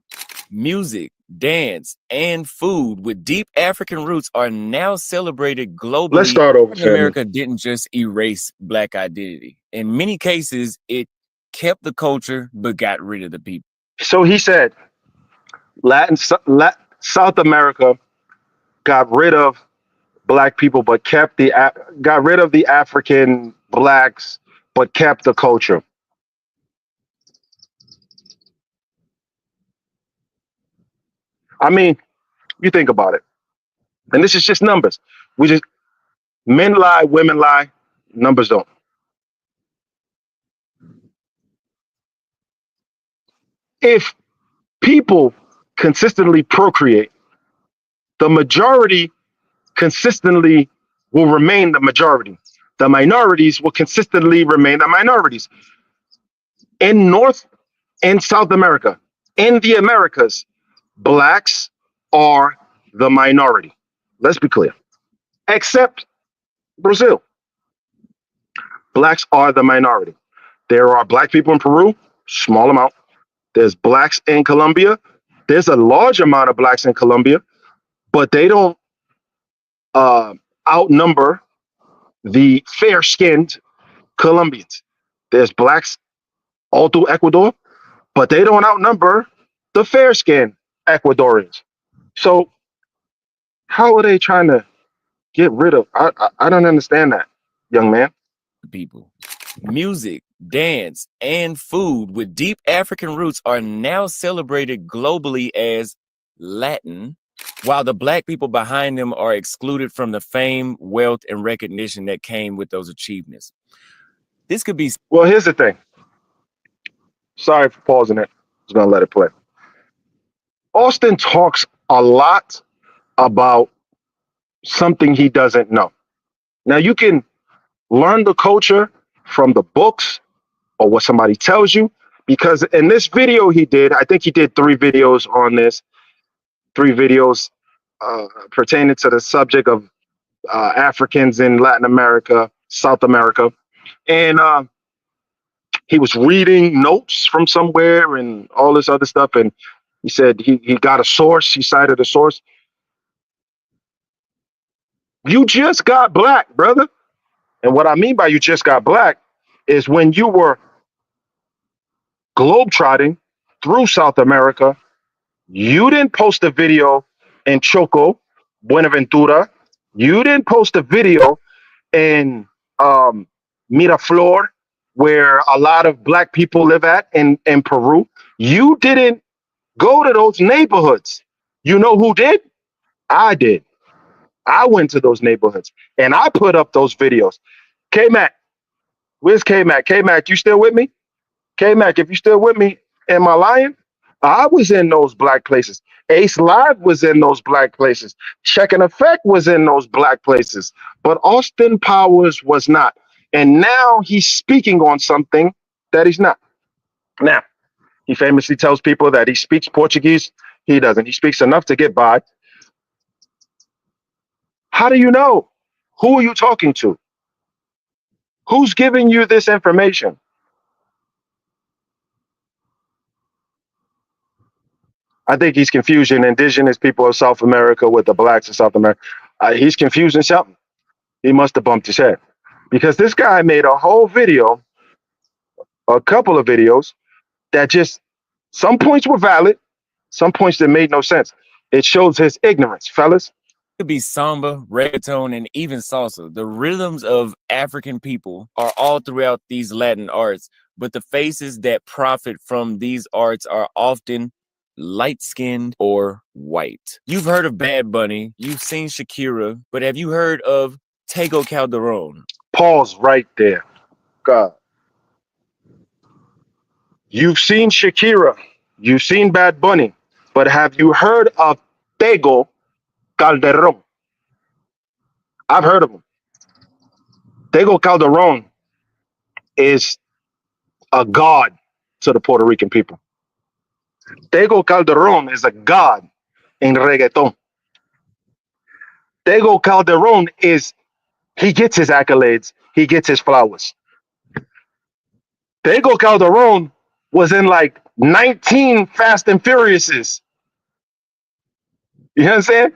Music, dance, and food with deep African roots are now celebrated globally. Let's start over. America didn't just erase black identity. In many cases, it kept the culture but got rid of the people. So he said, South America got rid of black people, but got rid of the African blacks, but kept the culture. I mean, you think about it, and this is just numbers. Men lie, women lie, numbers don't. If people consistently procreate, the majority consistently will remain the majority. the minorities will consistently remain the minorities. In North and South America, in the Americas, blacks are the minority. Let's be clear. Except Brazil. Blacks are the minority. There are black people in Peru, small amount. There's blacks in Colombia. There's a large amount of blacks in Colombia, but they don't outnumber the fair-skinned Colombians. There's blacks all through Ecuador, but they don't outnumber the fair-skinned Ecuadorians. So how are they trying to get rid of? I don't understand that, young man. People. Music, dance, and food with deep African roots are now celebrated globally as Latin, while the black people behind them are excluded from the fame, wealth, and recognition that came with those achievements. This could be... Well, here's the thing. Sorry for pausing it. I was going to let it play. Auston talks a lot about something he doesn't know. Now, you can learn the culture from the books or what somebody tells you, because in this video he did, I think he did 3 videos on this, 3 videos pertaining to the subject of Africans in Latin America, South America. And he was reading notes from somewhere and all this other stuff. And he said he got a source. He cited a source. You just got black, brother. And what I mean by you just got black is when you were globetrotting through South America, you didn't post a video in Choco, Buenaventura. You didn't post a video in Miraflor, where a lot of black people live at in Peru. You didn't go to those neighborhoods. You know who did? I did. I went to those neighborhoods and I put up those videos. K-Mac, where's K-Mac? K-Mac, you still with me? K-Mac, if you still with me, am I lying? I was in those black places. Ace Live was in those black places. Check and Effect was in those black places. But Austin Powers was not. And now he's speaking on something that he's not. Now, he famously tells people that he speaks Portuguese. He doesn't. He speaks enough to get by. How do you know? Who are you talking to? Who's giving you this information? I think he's confusing indigenous people of South America with the blacks of South America. He's confusing something. He must have bumped his head, because this guy made a whole video, a couple of videos that just, some points were valid, some points that made no sense. It shows his ignorance, fellas. It could be samba, reggaeton, and even salsa. The rhythms of African people are all throughout these Latin arts, but the faces that profit from these arts are often light-skinned or white. You've heard of Bad Bunny, you've seen Shakira, but have you heard of Tego Calderon? Pause right there. God. You've seen Shakira, you've seen Bad Bunny, but have you heard of Tego Calderon? I've heard of him. Tego Calderon is a god to the Puerto Rican people. Tego Calderon is a god in reggaeton. Tego Calderon he gets his accolades, he gets his flowers. Tego Calderon was in like 19 Fast and Furiouses. You know what I'm saying?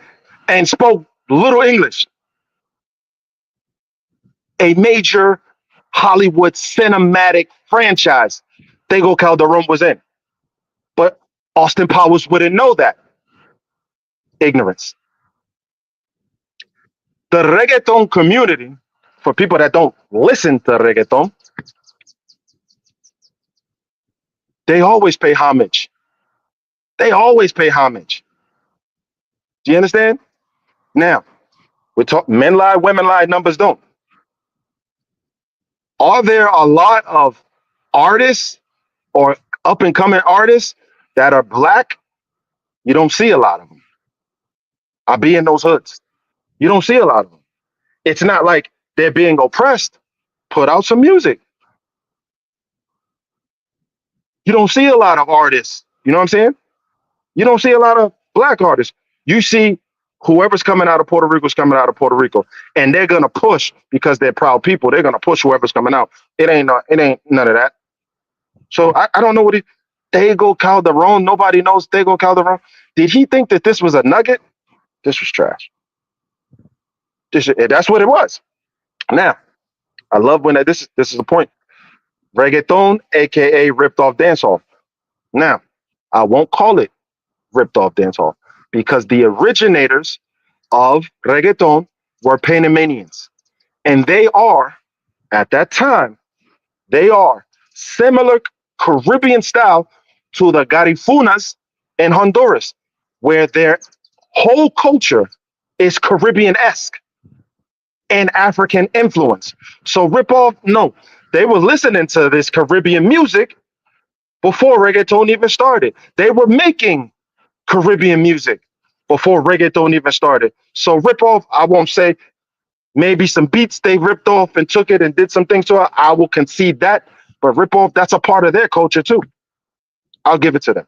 And spoke little English. A major Hollywood cinematic franchise Tego Calderon was in. But Austin Powers wouldn't know that. Ignorance. The reggaeton community, for people that don't listen to reggaeton, they always pay homage. They always pay homage. Do you understand? Now, we talk men lie, women lie, numbers don't. Are there a lot of artists or up and coming artists that are black? You don't see a lot of them. I be in those hoods. You don't see a lot of them. It's not like they're being oppressed, put out some music. You don't see a lot of artists. You know what I'm saying? You don't see a lot of black artists. You see whoever's coming out of Puerto Rico is coming out of Puerto Rico, and they're gonna push because they're proud people. They're gonna push whoever's coming out. It ain't none of that. So I don't know what he. Tego Calderon. Nobody knows Tego Calderon. Did he think that this was a nugget? This was trash. That's what it was. Now, I love when this is the point. Reggaeton, aka ripped off dancehall. Now, I won't call it ripped off dancehall because the originators of reggaeton were Panamanians, and they are at that time they are similar Caribbean style to the Garifunas in Honduras, where their whole culture is Caribbean-esque and African influence. So rip off, no, they were listening to this Caribbean music before reggaeton even started. They were making Caribbean music before reggaeton even started. So rip off, I won't say maybe some beats they ripped off and took it and did some things to it. I will concede that. But rip off, that's a part of their culture too. I'll give it to them.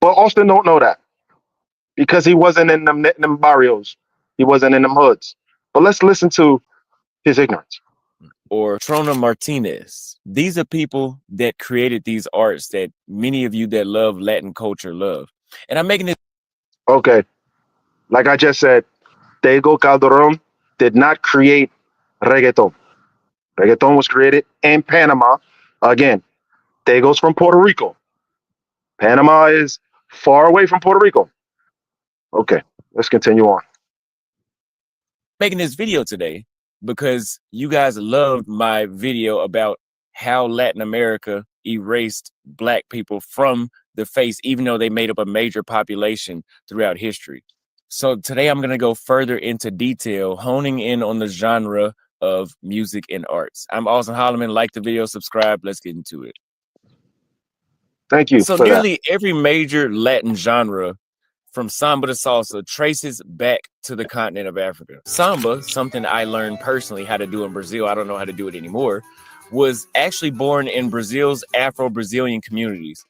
But Austin don't know that because he wasn't in them barrios. He wasn't in them hoods. But let's listen to his ignorance. Or Trona Martinez. These are people that created these arts that many of you that love Latin culture love. And I'm making it. Okay. Like I just said, Tego Calderon did not create reggaeton. Reggaeton was created in Panama. Again, Tego's from Puerto Rico. Panama is far away from Puerto Rico. Okay, let's continue on. Making this video today because you guys loved my video about how Latin America erased black people from the face, even though they made up a major population throughout history. So today I'm going to go further into detail, honing in on the genre of music and arts. I'm Auston Holleman. Like the video, subscribe. Let's get into it. Thank you. So nearly every major Latin genre, from samba to salsa, traces back to the continent of Africa. Samba, something I learned personally how to do in Brazil, I don't know how to do it anymore, was actually born in Brazil's Afro-Brazilian communities.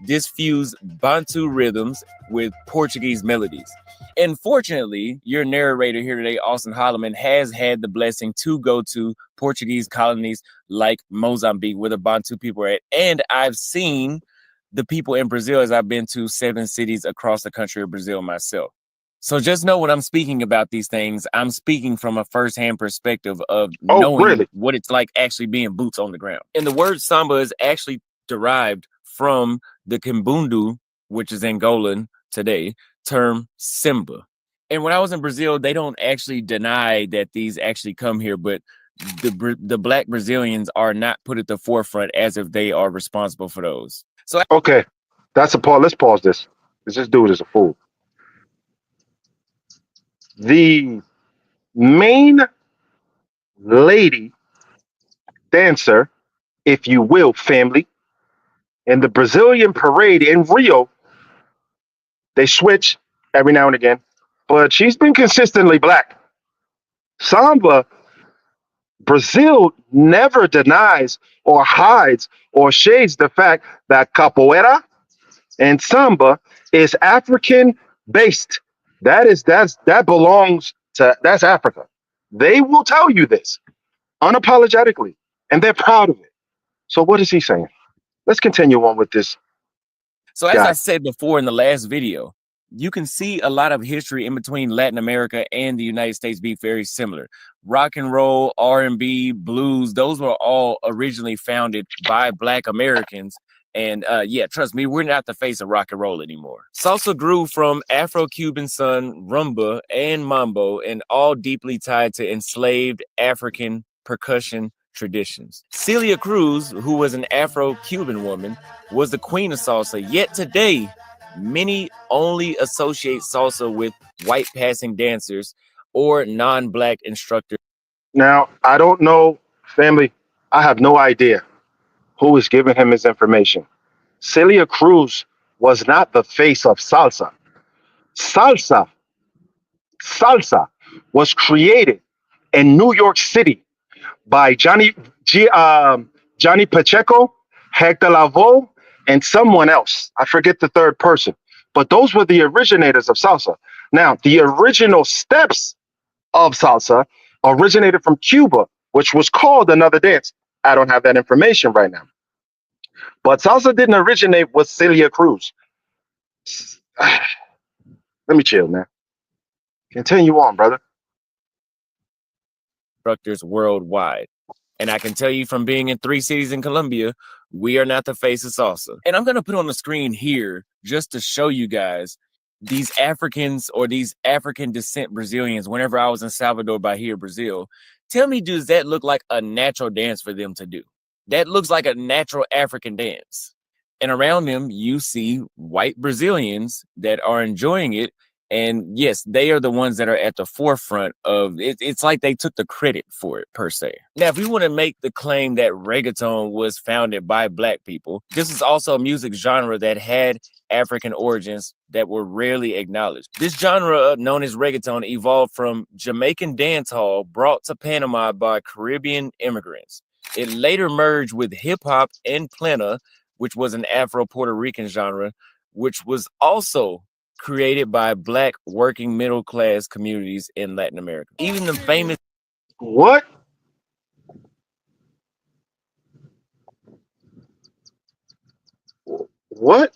This fused Bantu rhythms with Portuguese melodies. And fortunately, your narrator here today, Auston Holleman, has had the blessing to go to Portuguese colonies like Mozambique, where the Bantu people are at. And I've seen the people in Brazil as I've been to 7 cities across the country of Brazil myself. So just know when I'm speaking about these things, I'm speaking from a firsthand perspective of knowing what it's like actually being boots on the ground. And the word samba is actually derived from the Kimbundu, which is Angolan today, term Simba. And when I was in Brazil, they don't actually deny that these actually come here, but the black Brazilians are not put at the forefront as if they are responsible for those. So okay, that's a pause. Let's pause this. This dude is a fool. The main lady dancer, if you will, family, in the Brazilian parade in Rio, they switch every now and again, but she's been consistently black. Samba, Brazil never denies or hides or shades the fact that capoeira and samba is African based. That belongs to, that's Africa. They will tell you this unapologetically, and they're proud of it. So what is he saying? Let's continue on with this. So as I said before in the last video, you can see a lot of history in between Latin America and the United States be very similar. Rock and roll, R&B, blues, those were all originally founded by Black Americans. And yeah, trust me, we're not the face of rock and roll anymore. Salsa grew from Afro-Cuban son, rumba, and mambo, and all deeply tied to enslaved African percussion traditions. Celia Cruz, who was an Afro-Cuban woman, was the queen of salsa, yet today, many only associate salsa with white passing dancers or non-black instructors. Now, I don't know, family, I have no idea who is giving him his information. Celia Cruz was not the face of salsa. Salsa was created in New York City by Johnny Pacheco, Hector Lavoe, and someone else. I forget the third person. But those were the originators of salsa. Now, the original steps of salsa originated from Cuba, which was called another dance. I don't have that information right now. But salsa didn't originate with Celia Cruz. Let me chill, man. Continue on, brother. Instructors worldwide. And I can tell you from being in 3 cities in Colombia, we are not the face of salsa. And I'm going to put on the screen here just to show you guys these Africans or these African descent Brazilians. Whenever I was in Salvador, Bahia, Brazil, tell me, does that look like a natural dance for them to do? That looks like a natural African dance. And around them, you see white Brazilians that are enjoying it. And yes, they are the ones that are at the forefront of it. It's like they took the credit for it, per se. Now, if we want to make the claim that reggaeton was founded by Black people, this is also a music genre that had African origins that were rarely acknowledged. This genre, known as reggaeton, evolved from Jamaican dancehall brought to Panama by Caribbean immigrants. It later merged with hip hop and plena, which was an Afro-Puerto Rican genre, which was also created by Black working middle class communities in Latin America. Even the famous What? What?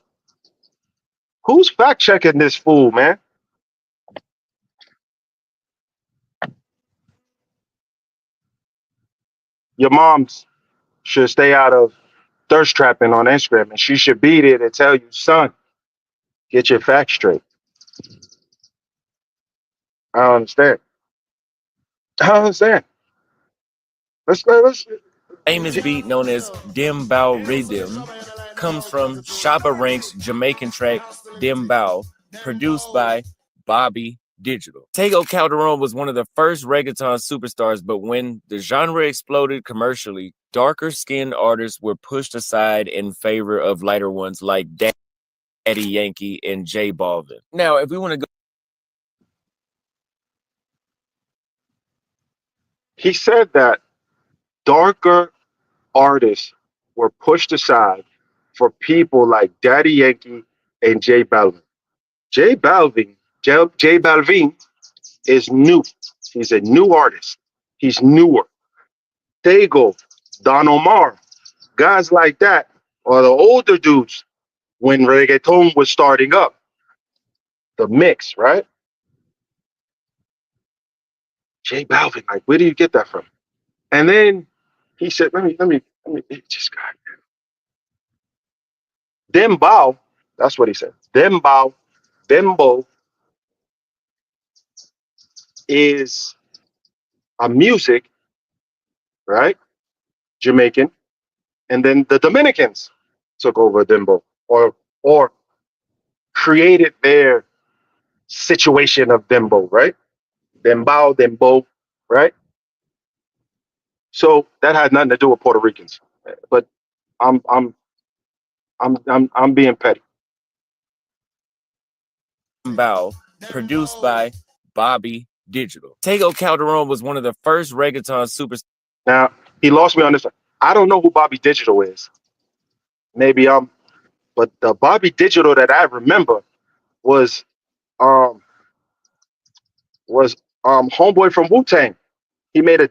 Who's fact checking this fool, man? Your mom's should stay out of thirst trapping on Instagram, and she should be there to tell you, son, get your facts straight. I don't understand. I don't understand. Let's famous beat known as Dembow Rhythm comes from Shabba Ranks' Jamaican track Dembow, produced by Bobby Digital. Tego Calderon was one of the first reggaeton superstars, but when the genre exploded commercially, darker skinned artists were pushed aside in favor of lighter ones like Daddy Yankee and J Balvin. Now, if we want to go, he said that darker artists were pushed aside for people like Daddy Yankee and J Balvin. J Balvin is new. He's a new artist. He's newer. Tego, Don Omar, guys like that are the older dudes when reggaeton was starting up. The mix, right? J Balvin, like, where do you get that from? And then he said, let me, it just got Dembow, that's what he said. Dembow is a music, right? Jamaican. And then the Dominicans took over Dembow or created their situation of Dembow, right? Dembow, right? So that had nothing to do with Puerto Ricans. But I'm being petty. Dembow, produced by Bobby Digital. Tego Calderon was one of the first reggaeton superstars. Now, he lost me on this one. I don't know who Bobby Digital is. Maybe but the Bobby Digital that I remember was homeboy from Wu-Tang. He made a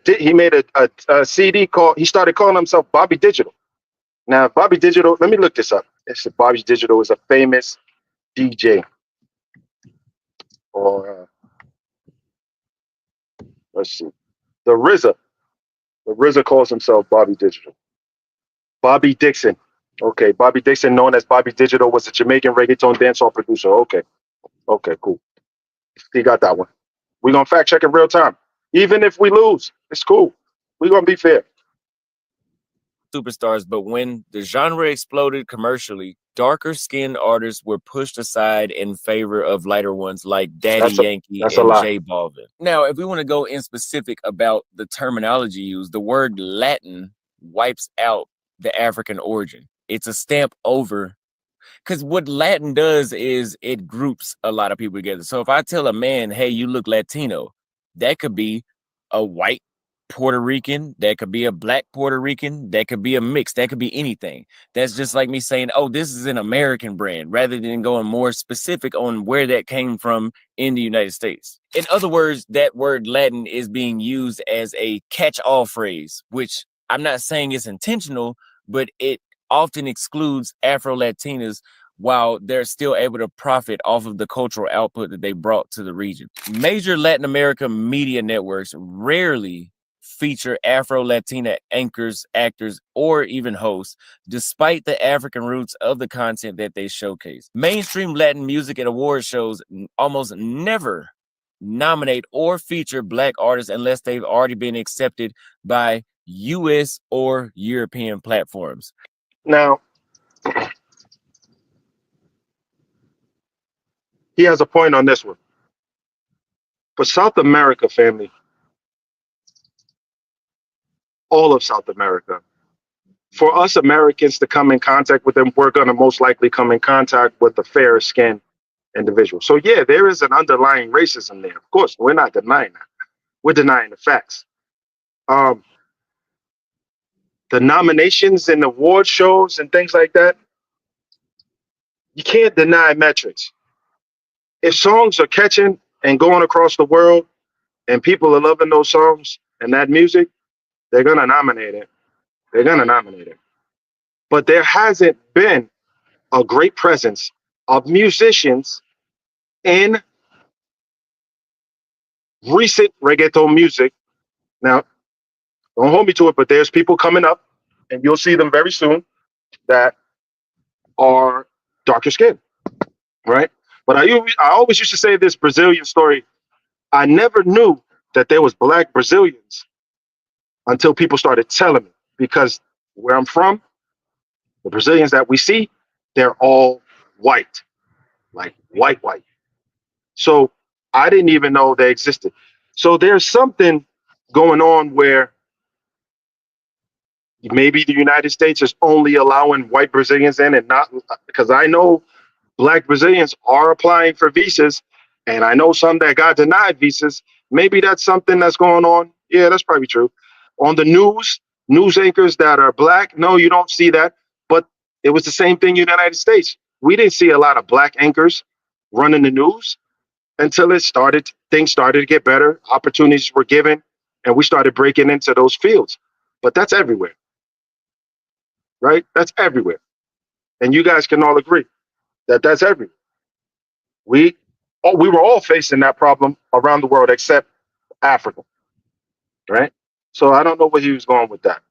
CD called, he started calling himself Bobby Digital. Now, Bobby Digital, let me look this up. Bobby Digital is a famous DJ. Or let's see. The RZA calls himself Bobby Digital. Bobby Dixon. Okay, Bobby Dixon, known as Bobby Digital, was a Jamaican reggaeton dancehall producer. Okay, cool. He got that one. We're going to fact check in real time. Even if we lose, it's cool. We're going to be fair. Superstars, but when the genre exploded commercially, darker skinned artists were pushed aside in favor of lighter ones like Daddy Yankee and J Balvin. Now, if we want to go in specific about the terminology used, the word Latin wipes out the African origin. It's a stamp over, because what Latin does is it groups a lot of people together. So if I tell a man, hey, you look Latino, that could be a white Puerto Rican, that could be a black Puerto Rican, that could be a mix, that could be anything. That's just like me saying, oh, this is an American brand, rather than going more specific on where that came from in the United States. In other words, that word Latin is being used as a catch-all phrase, which I'm not saying it's intentional, but it often excludes Afro-Latinas while they're still able to profit off of the cultural output that they brought to the region. Major Latin America media networks rarely feature Afro-Latina anchors, actors, or even hosts, despite the African roots of the content that they showcase. Mainstream Latin music and award shows almost never nominate or feature Black artists unless they've already been accepted by US or European platforms. Now, he has a point on this one. For South America, family, all of South America, for us Americans to come in contact with them, we're going to most likely come in contact with the fair skinned individual. So yeah, there is an underlying racism there. Of course, we're not denying that. We're denying the facts. The nominations and award shows and things like that, you can't deny metrics. If songs are catching and going across the world and people are loving those songs and that music, they're going to nominate it. They're going to nominate it. But there hasn't been a great presence of musicians in recent reggaeton music. Now, don't hold me to it, but there's people coming up, and you'll see them very soon, that are darker skinned, right? But I always used to say this Brazilian story. I never knew that there was Black Brazilians until people started telling me, because where I'm from, the Brazilians that we see, they're all white, like white. So I didn't even know they existed. So there's something going on where maybe the United States is only allowing white Brazilians in and not, because I know Black Brazilians are applying for visas, and I know some that got denied visas. Maybe that's something that's going on. Yeah, that's probably true. On the news anchors that are Black, no, you don't see that. But it was the same thing in the United States. We didn't see a lot of Black anchors running the news until things started to get better, opportunities were given, and we started breaking into those fields. But that's everywhere, right? That's everywhere. And you guys can all agree that that's everywhere. We were all facing that problem around the world except Africa, right? So I don't know where he was going with that.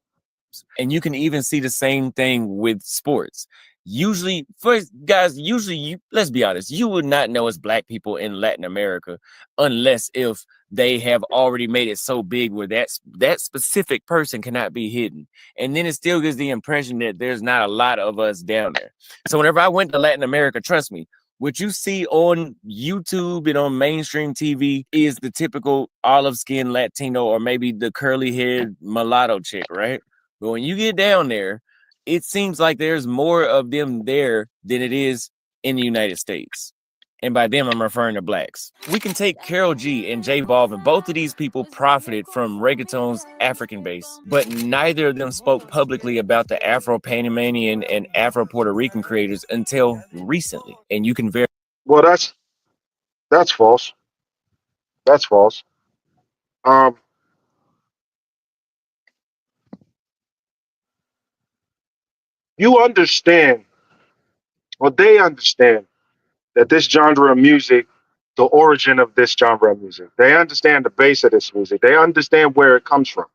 And you can even see the same thing with sports. Usually, let's be honest, you would not know as Black people in Latin America unless if they have already made it so big where that specific person cannot be hidden. And then it still gives the impression that there's not a lot of us down there. So whenever I went to Latin America, trust me, what you see on YouTube and on mainstream TV is the typical olive-skinned Latino, or maybe the curly-haired mulatto chick, right? But when you get down there, it seems like there's more of them there than it is in the United States. And by them, I'm referring to Blacks. We can take Karol G and J Balvin. Both of these people profited from reggaeton's African base, but neither of them spoke publicly about the Afro-Panamanian and Afro-Puerto Rican creators until recently. And you can verify. Well, that's false. That's false. You understand, or they understand, that this genre of music, the origin of this genre of music, they understand the base of this music. They understand where it comes from.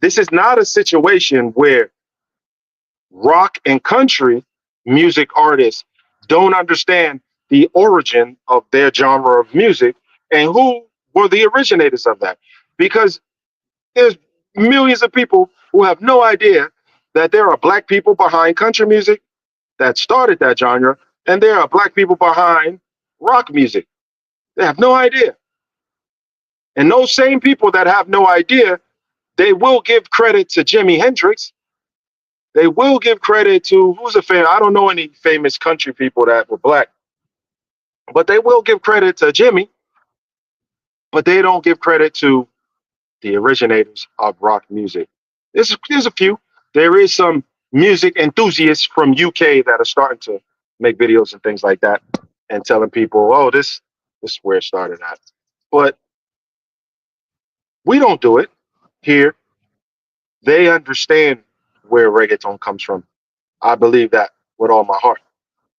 This is not a situation where rock and country music artists don't understand the origin of their genre of music and who were the originators of that. Because there's millions of people who have no idea that there are Black people behind country music that started that genre, and there are Black people behind rock music. They have no idea. And those same people that have no idea, they will give credit to Jimi Hendrix. They will give credit to, I don't know any famous country people that were Black, but they will give credit to Jimmy, but they don't give credit to the originators of rock music. There's a few. There is some music enthusiasts from UK that are starting to make videos and things like that and telling people, oh, this is where it started at. But we don't do it here. They understand where reggaeton comes from. I believe that with all my heart.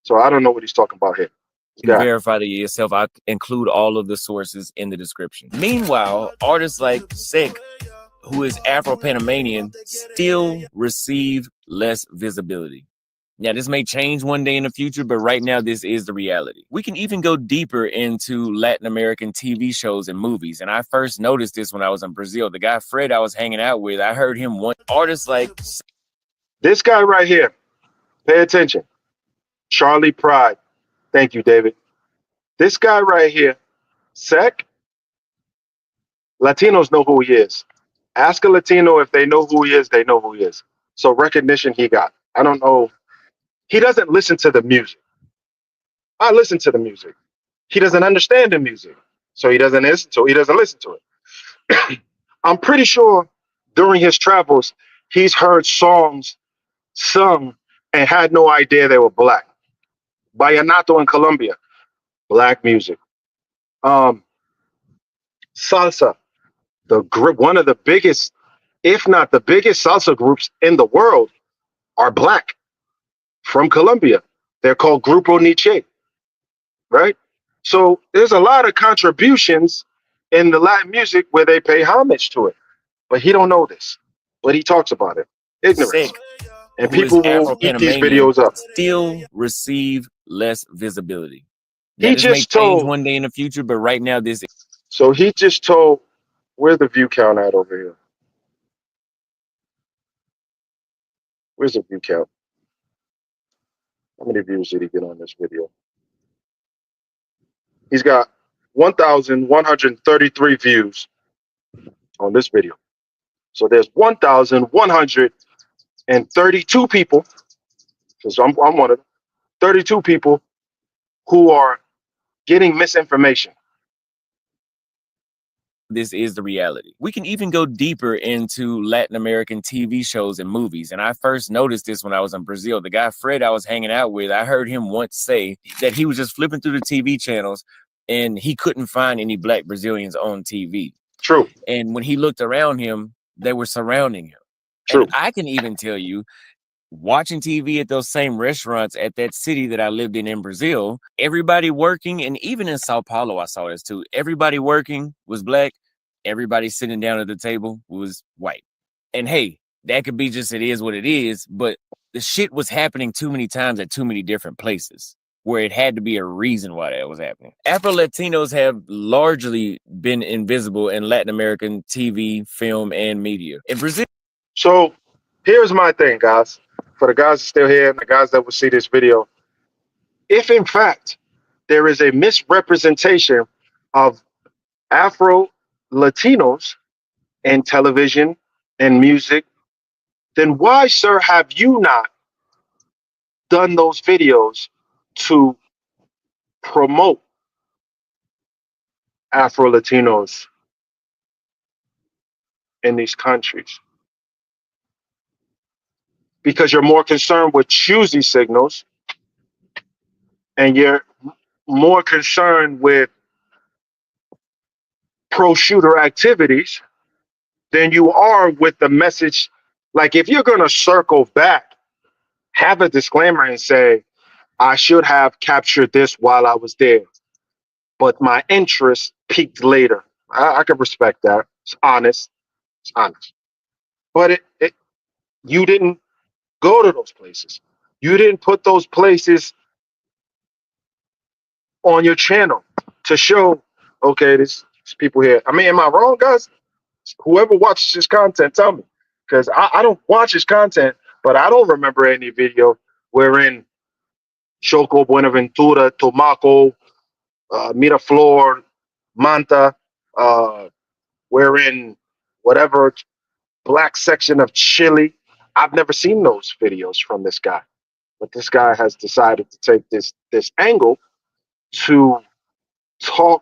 So I don't know what he's talking about here. You can verify that yourself. I include all of the sources in the description. Meanwhile, artists like Sick, who is Afro-Panamanian, still receive less visibility. Now, this may change one day in the future, but right now, this is the reality. We can even go deeper into Latin American TV shows and movies. And I first noticed this when I was in Brazil. The guy, Fred, I was hanging out with, I heard him one artist like... This guy right here, pay attention. Charlie Pride. Thank you, David. This guy right here, Sec, Latinos know who he is. Ask a Latino if they know who he is, they know who he is. So recognition he got. I don't know. He doesn't listen to the music. I listen to the music. He doesn't understand the music. So he doesn't listen to it. I'm pretty sure during his travels, he's heard songs sung and had no idea they were black. Vallenato in Colombia, black music. Salsa, one of the biggest, if not the biggest salsa groups in the world are black from Colombia. They're called Grupo Niche, right? So there's a lot of contributions in the Latin music where they pay homage to it, but he don't know this, but he talks about it. Ignorance. Sick, and people will eat these videos up. Still receive less visibility. He This just may change told, one day in the future, but right now, this... so he just told, where's the view count at over here? Where's the view count? How many views did he get on this video? He's got 1,133 views on this video. So there's 1,132 people, because I'm one of them, 32 people who are getting misinformation. This is the reality. We can even go deeper into Latin American TV shows and movies. And I first noticed this when I was in Brazil. The guy, Fred, I was hanging out with, I heard him once say that he was just flipping through the TV channels and he couldn't find any black Brazilians on TV. True. And when he looked around him, they were surrounding him. True. And I can even tell you, watching TV at those same restaurants at that city that I lived in Brazil, everybody working, and even in Sao Paulo, I saw this too. Everybody working was black. Everybody sitting down at the table was white. And hey, that could be just, it is what it is, but the shit was happening too many times at too many different places where it had to be a reason why that was happening. Afro-Latinos have largely been invisible in Latin American TV, film, and media. In Brazil. So here's my thing, guys. For the guys still here and the guys that will see this video, if in fact there is a misrepresentation of Afro-Latinos in television and music, then why, sir, have you not done those videos to promote Afro-Latinos in these countries? Because you're more concerned with choosy signals and you're more concerned with pro-shooter activities than you are with the message. Like, if you're going to circle back, have a disclaimer and say, I should have captured this while I was there, but my interest peaked later. I can respect that. It's honest. It's honest. But you didn't go to those places. You didn't put those places on your channel to show, okay, there's people here. I mean, am I wrong, guys? Whoever watches this content, tell me. Because I don't watch his content, but I don't remember any video wherein Choco, Buenaventura, Tomaco, Miraflor, Manta, wherein whatever black section of Chile. I've never seen those videos from this guy. But this guy has decided to take this angle to talk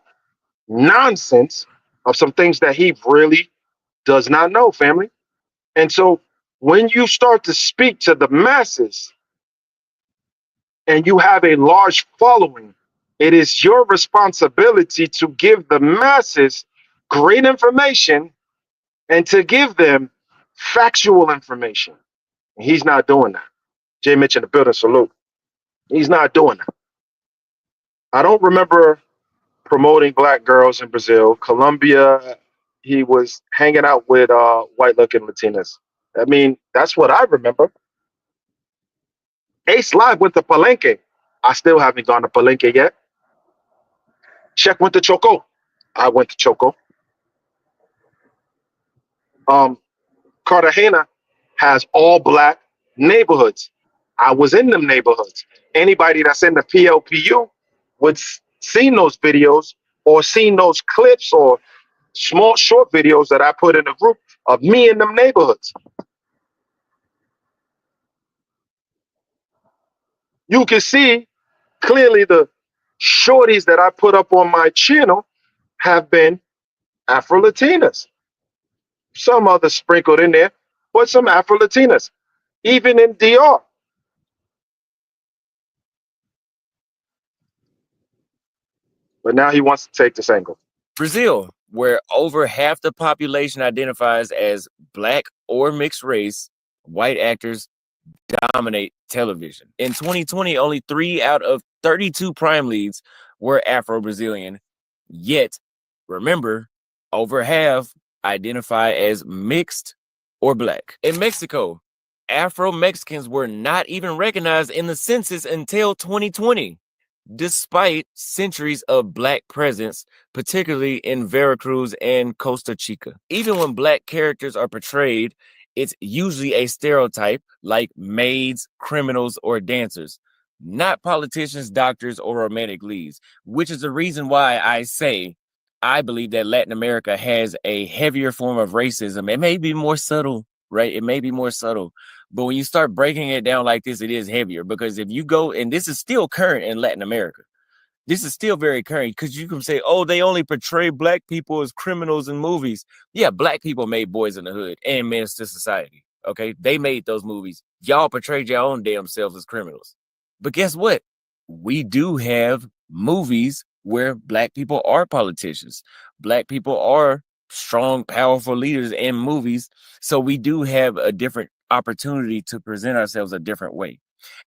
nonsense of some things that he really does not know, family. And so when you start to speak to the masses and you have a large following, it is your responsibility to give the masses great information and to give them factual information. And he's not doing that. Jay Mitch in the building, salute. He's not doing that. I don't remember promoting black girls in Brazil. Colombia, he was hanging out with white-looking Latinas. I mean, that's what I remember. Ace Live went to Palenque. I still haven't gone to Palenque yet. Check went to Choco. I went to Choco. Cartagena has all black neighborhoods. I was in them neighborhoods. Anybody that's in the PLPU would seen those videos or seen those clips or small short videos that I put in the group of me in them neighborhoods. You can see clearly the shorties that I put up on my channel have been Afro-Latinas. Some others sprinkled in there, but some Afro-Latinas, even in DR. But now he wants to take this angle. Brazil, where over half the population identifies as black or mixed race, white actors dominate television. In 2020, only 3 out of 32 prime leads were Afro-Brazilian. Yet, remember, over half identify as mixed or black. In Mexico, Afro-Mexicans were not even recognized in the census until 2020. Despite centuries of black presence, particularly in Veracruz and Costa Chica. Even when black characters are portrayed, it's usually a stereotype like maids, criminals, or dancers, not politicians, doctors, or romantic leads, which is the reason why I say I believe that Latin America has a heavier form of racism. It may be more subtle, right? It may be more subtle. But when you start breaking it down like this, it is heavier, because if you go, and this is still current in Latin America, this is still very current, because you can say, oh, they only portray black people as criminals in movies. Yeah, black people made Boys in the Hood and Menace to Society. Okay, they made those movies. Y'all portrayed your own damn selves as criminals. But guess what? We do have movies where black people are politicians. Black people are strong, powerful leaders in movies. So we do have a different opportunity to present ourselves a different way.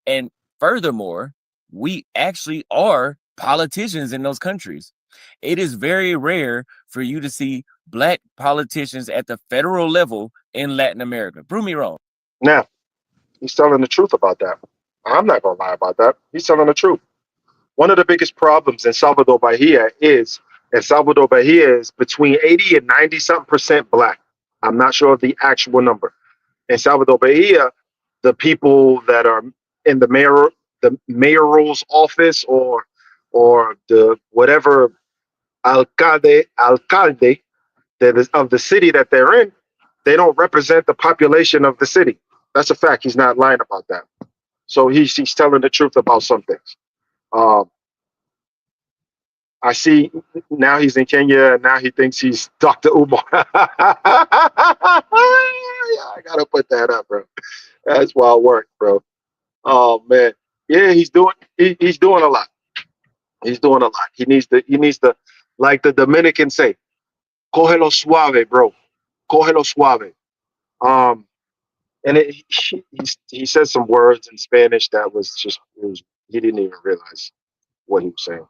And furthermore, we actually are politicians in those countries. It is very rare for you to see black politicians at the federal level in Latin America. Prove me wrong. Now, he's telling the truth about that. I'm not going to lie about that. He's telling the truth. One of the biggest problems in Salvador Bahia is between 80 and 90-something% black. I'm not sure of the actual number. In Salvador Bahia, the people that are in the mayoral's office or the whatever alcalde that is of the city that they're in, they don't represent the population of the city. That's a fact. He's not lying about that. So he's telling the truth about some things. I see now he's in Kenya and now he thinks he's Dr. Umar. Yeah, I gotta put that up, bro. That's wild work, bro. Oh man, yeah, he's doing a lot. He's doing a lot. He needs to, like the Dominicans say, cógelo suave, bro. Cógelo suave. And he said some words in Spanish that he didn't even realize what he was saying.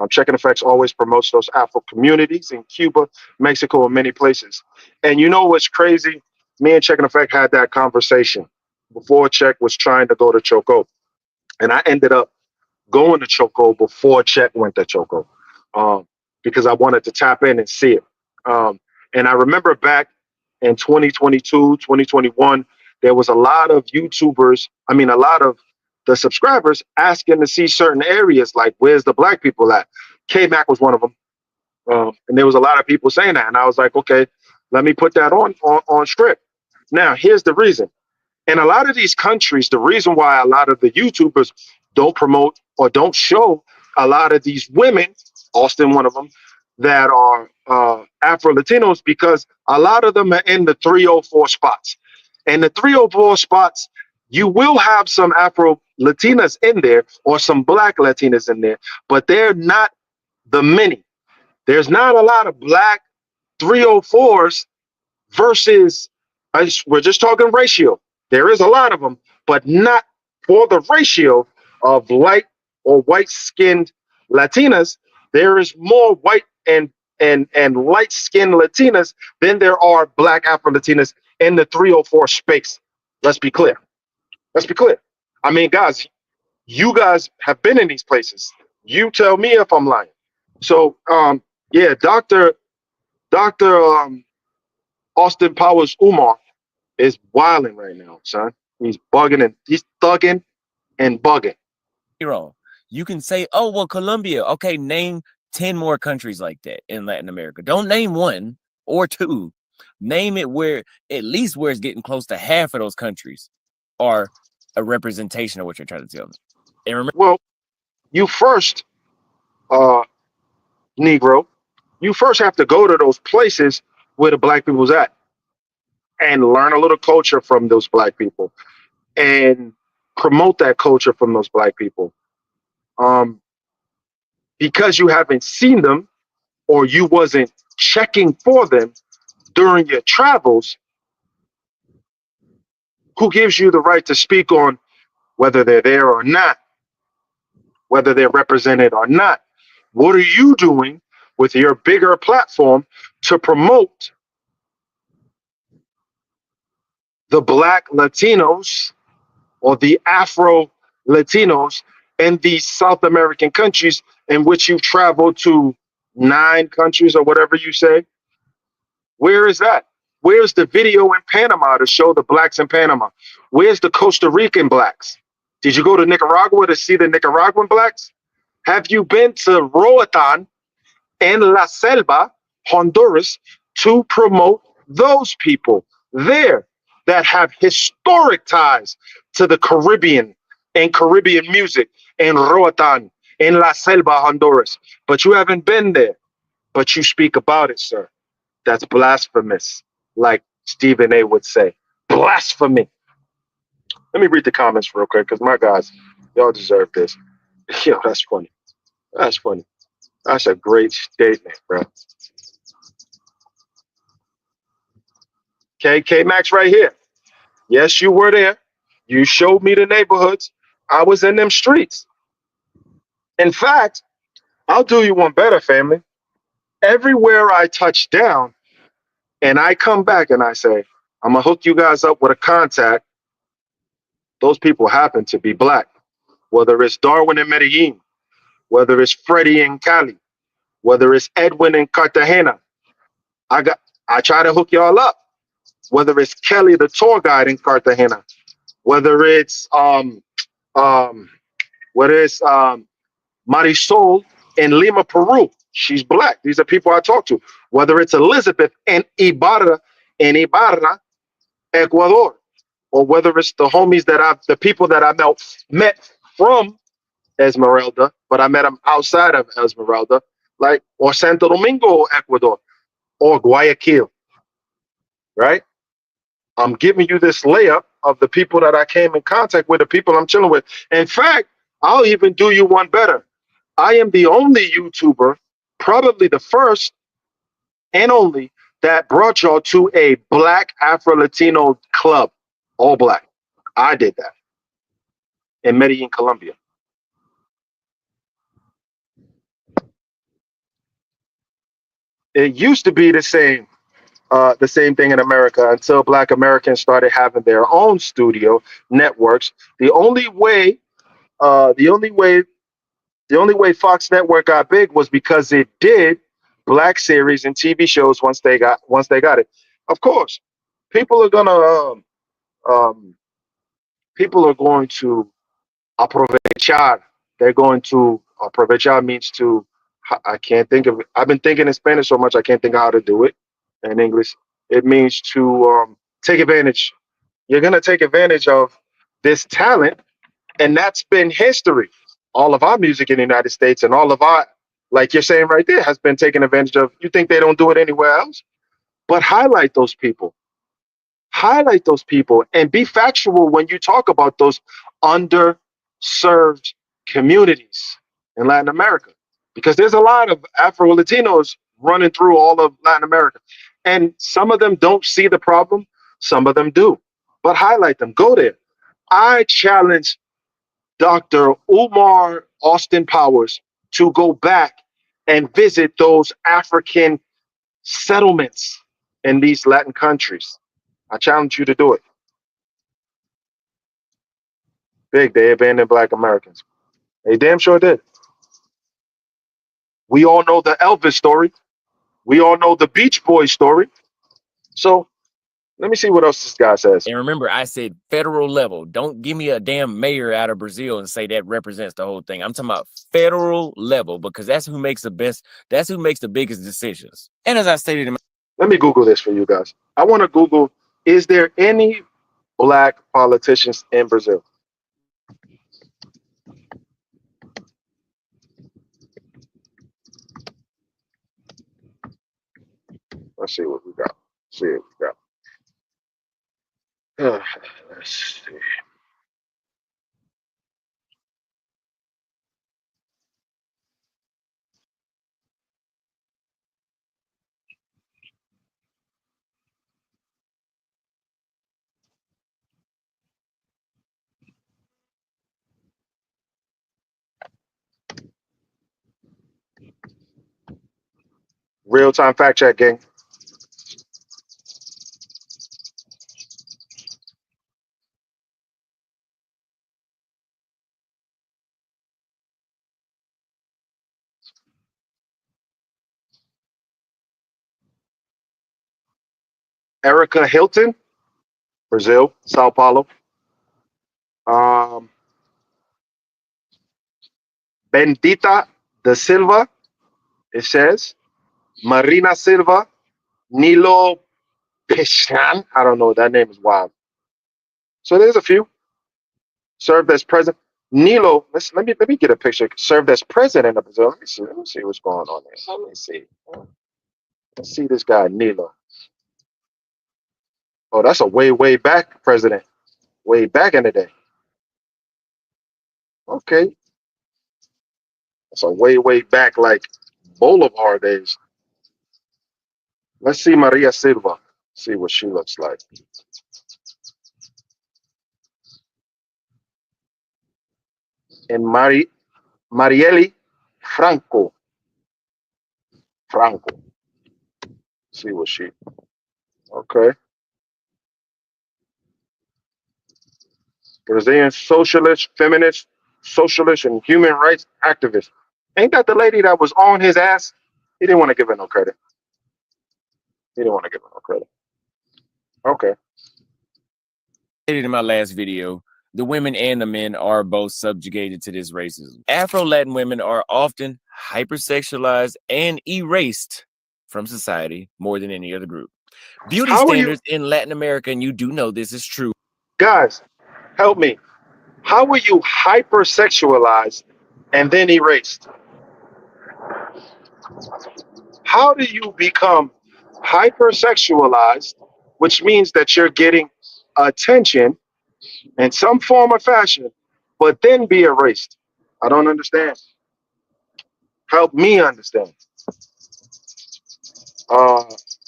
Check and Effects always promotes those Afro communities in Cuba, Mexico, and many places. And you know what's crazy? Me and Check and Effect had that conversation before Check was trying to go to Choco. And I ended up going to Choco before Check went to Choco because I wanted to tap in and see it. And I remember back in 2022, 2021, there was a lot of YouTubers, a lot of the subscribers asking to see certain areas, like where's the black people at? K-Mac was one of them. And there was a lot of people saying that. And I was like, okay, let me put that on script. Now, here's the reason. In a lot of these countries, the reason why a lot of the YouTubers don't promote or don't show a lot of these women, Austin one of them, that are Afro Latinos because a lot of them are in the 304 spots. And the 304 spots, you will have some Afro Latinas in there or some Black Latinas in there, but they're not the many. There's not a lot of Black 304s versus, we're just talking ratio. There is a lot of them, but not for the ratio of light or white skinned Latinas. There is more white and light skinned Latinas than there are Black Afro Latinas in the 304 space. Let's be clear. Let's be clear. I mean, guys, you guys have been in these places. You tell me if I'm lying. So, yeah, Dr. Austin Powers Umar is wilding right now, son. He's bugging and he's thugging and bugging. You're wrong. You can say, oh, well, Colombia. Okay, name 10 more countries like that in Latin America. Don't name one or two. Name it where, at least where it's getting close to half of those countries are a representation of what you're trying to tell me. And remember, well, you first, Negro, you first have to go to those places where the Black people's at and learn a little culture from those Black people and promote that culture from those Black people. Because you haven't seen them or you wasn't checking for them during your travels, who gives you the right to speak on whether they're there or not, whether they're represented or not? What are you doing with your bigger platform to promote the Black Latinos or the Afro Latinos in these South American countries in which you've traveled to 9 countries or whatever you say? Where is that? Where's the video in Panama to show the Blacks in Panama? Where's the Costa Rican Blacks? Did you go to Nicaragua to see the Nicaraguan Blacks? Have you been to Roatan and La Selva, Honduras, to promote those people there that have historic ties to the Caribbean and Caribbean music in Roatan, in La Selva, Honduras? But you haven't been there, but you speak about it, sir. That's blasphemous, like Stephen A would say. Blasphemy. Let me read the comments real quick, because my guys, y'all deserve this. Yo, that's funny. That's funny. That's a great statement, bro. K Max right here. Yes, you were there. You showed me the neighborhoods. I was in them streets. In fact, I'll do you one better, family. Everywhere I touch down and I come back and I say, I'm going to hook you guys up with a contact, those people happen to be Black. Whether it's Darwin in Medellin, whether it's Freddie in Cali, whether it's Edwin in Cartagena, I try to hook y'all up. Whether it's Kelly, the tour guide in Cartagena, whether it's Marisol in Lima, Peru, she's Black. These are people I talk to. Whether it's Elizabeth in Ibarra, Ecuador, or whether it's the homies the people that I met from Esmeralda, but I met them outside of Esmeralda, like, or Santo Domingo, Ecuador, or Guayaquil, right? I'm giving you this layup of the people that I came in contact with, the people I'm chilling with. In fact, I'll even do you one better. I am the only YouTuber, probably the first and only, that brought y'all to a Black Afro-Latino club, all Black. I did that in Medellin, Colombia. It used to be the same thing in America until Black Americans started having their own studio networks. The only way Fox Network got big was because it did Black series and TV shows once they got it. Of course, people are going to aprovechar. They're going to aprovechar means to, I can't think of it. I've been thinking in Spanish so much I can't think of how to do it in English. It means to take advantage. You're going to take advantage of this talent, and that's been history. All of our music in the United States and all of our like you're saying right there, has been taken advantage of. You think they don't do it anywhere else? But highlight those people. Highlight those people and be factual when you talk about those underserved communities in Latin America. Because there's a lot of Afro Latinos running through all of Latin America. And some of them don't see the problem, some of them do. But highlight them, go there. I challenge Dr. Umar Austin Powers to go back and visit those African settlements in these Latin countries. I challenge you to do it. Big, they abandoned Black Americans. They damn sure did. We all know the Elvis story. We all know the Beach Boys story. So let me see what else this guy says. And remember, I said federal level. Don't give me a damn mayor out of Brazil and say that represents the whole thing. I'm talking about federal level, because that's who makes the best. That's who makes the biggest decisions. And as I stated in my, let me Google this for you guys. I want to Google, is there any Black politicians in Brazil? Let's see what we got. See what we got. Let's see. Real-time fact check, gang. Erica Hilton, Brazil, Sao Paulo. Bendita da Silva, it says. Marina Silva, Nilo Pechan. I don't know. That name is wild. So there's a few. Served as president. Nilo, let me get a picture. Served as president of Brazil. Let me see what's going on there. Let me see. Let's see this guy, Nilo. Oh, that's a way back president. Way back in the day. Okay. That's a way back, like Bolivar days. Let's see Maria Silva. See what she looks like. And Marielle Franco. See what she. Okay. Brazilian socialist, feminist, socialist, and human rights activist. Ain't that the lady that was on his ass? He didn't want to give her no credit. Okay. in my last video, the women and the men are both subjugated to this racism. Afro-Latin women are often hypersexualized and erased from society more than any other group. Beauty standards in Latin America, and you do know this is true. Guys, help me. How were you hypersexualized and then erased? How do you become hypersexualized, which means that you're getting attention in some form or fashion, but then be erased? I don't understand. Help me understand.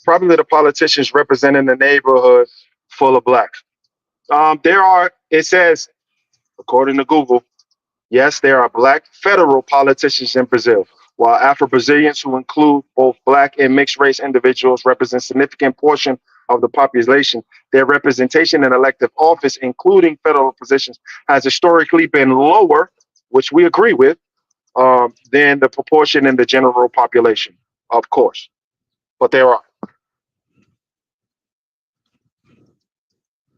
Probably the politicians representing the neighborhood full of Black. It says, according to Google, yes, there are Black federal politicians in Brazil, while Afro-Brazilians, who include both Black and mixed race individuals, represent a significant portion of the population. Their representation in elective office, including federal positions, has historically been lower, which we agree with, than the proportion in the general population, of course. But there are.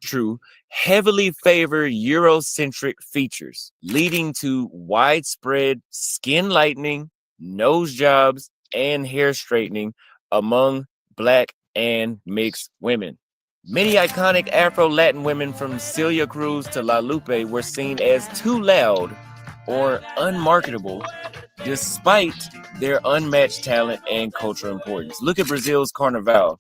True, heavily favor Eurocentric features, leading to widespread skin lightening, nose jobs, and hair straightening among Black and mixed women. Many iconic Afro-Latin women from Celia Cruz to La Lupe were seen as too loud or unmarketable despite their unmatched talent and cultural importance. Look at Brazil's Carnival.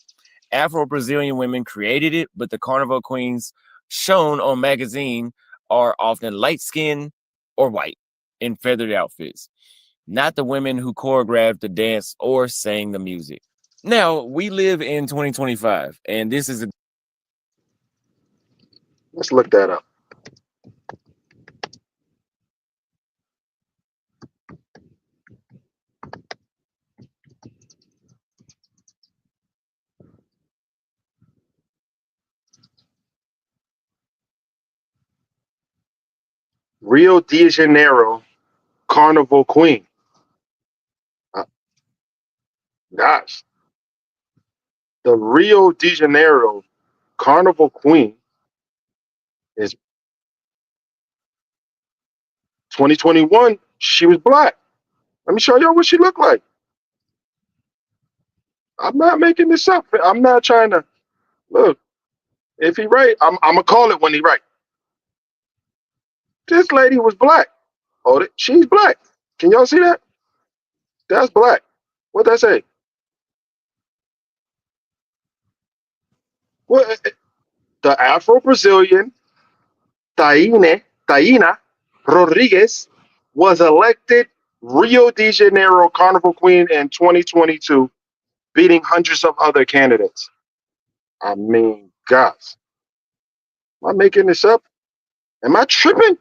Afro-Brazilian women created it, but the Carnival queens shown on magazine are often light-skinned or white in feathered outfits, not the women who choreographed the dance or sang the music. Now, we live in 2025, and this is Let's look that up. Rio de Janeiro Carnival Queen. Gosh. The Rio de Janeiro Carnival Queen is 2021. She was black. Let me show y'all what she looked like. I'm not making this up. I'm not trying to look. If he right, I'm gonna call it when he right. This lady was black. Hold it. She's black. Can y'all see that? That's black. What that say? What the Afro-Brazilian Taina Rodriguez was elected Rio de Janeiro Carnival Queen in 2022, beating hundreds of other candidates. I mean, guys, am I making this up? Am I tripping?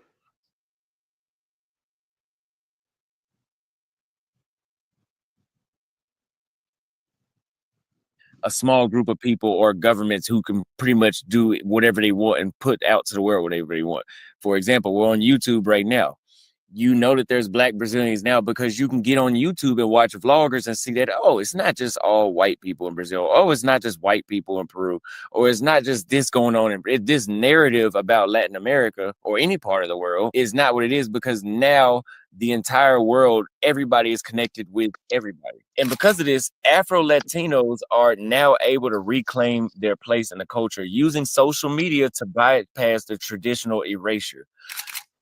a small group of people or governments who can pretty much do whatever they want and put out to the world whatever they want. For example, we're on YouTube right now. You know that there's black Brazilians now because you can get on YouTube and watch vloggers and see that, oh, it's not just all white people in Brazil. Oh, it's not just white people in Peru. Or it's not just this going on. This narrative about Latin America or any part of the world is not what it is, because now the entire world, everybody is connected with everybody. And because of this, Afro-Latinos are now able to reclaim their place in the culture using social media to bypass the traditional erasure.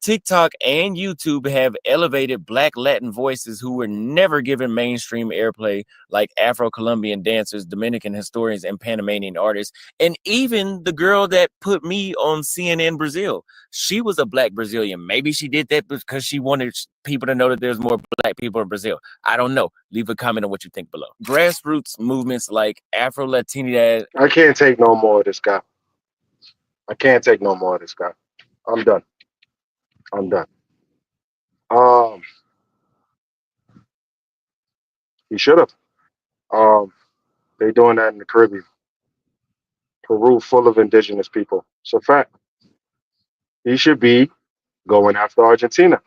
TikTok and YouTube have elevated Black Latin voices who were never given mainstream airplay, like Afro-Colombian dancers, Dominican historians, and Panamanian artists. And even the girl that put me on CNN Brazil, she was a Black Brazilian. Maybe she did that because she wanted people to know that there's more Black people in Brazil. I don't know. Leave a comment on what you think below. Grassroots movements like Afro-Latinidad. I can't take no more of this guy. I can't take no more of this guy. I'm done. I'm done. He should have. They doing that in the Caribbean. Peru full of indigenous people. It's a fact. He should be going after Argentina.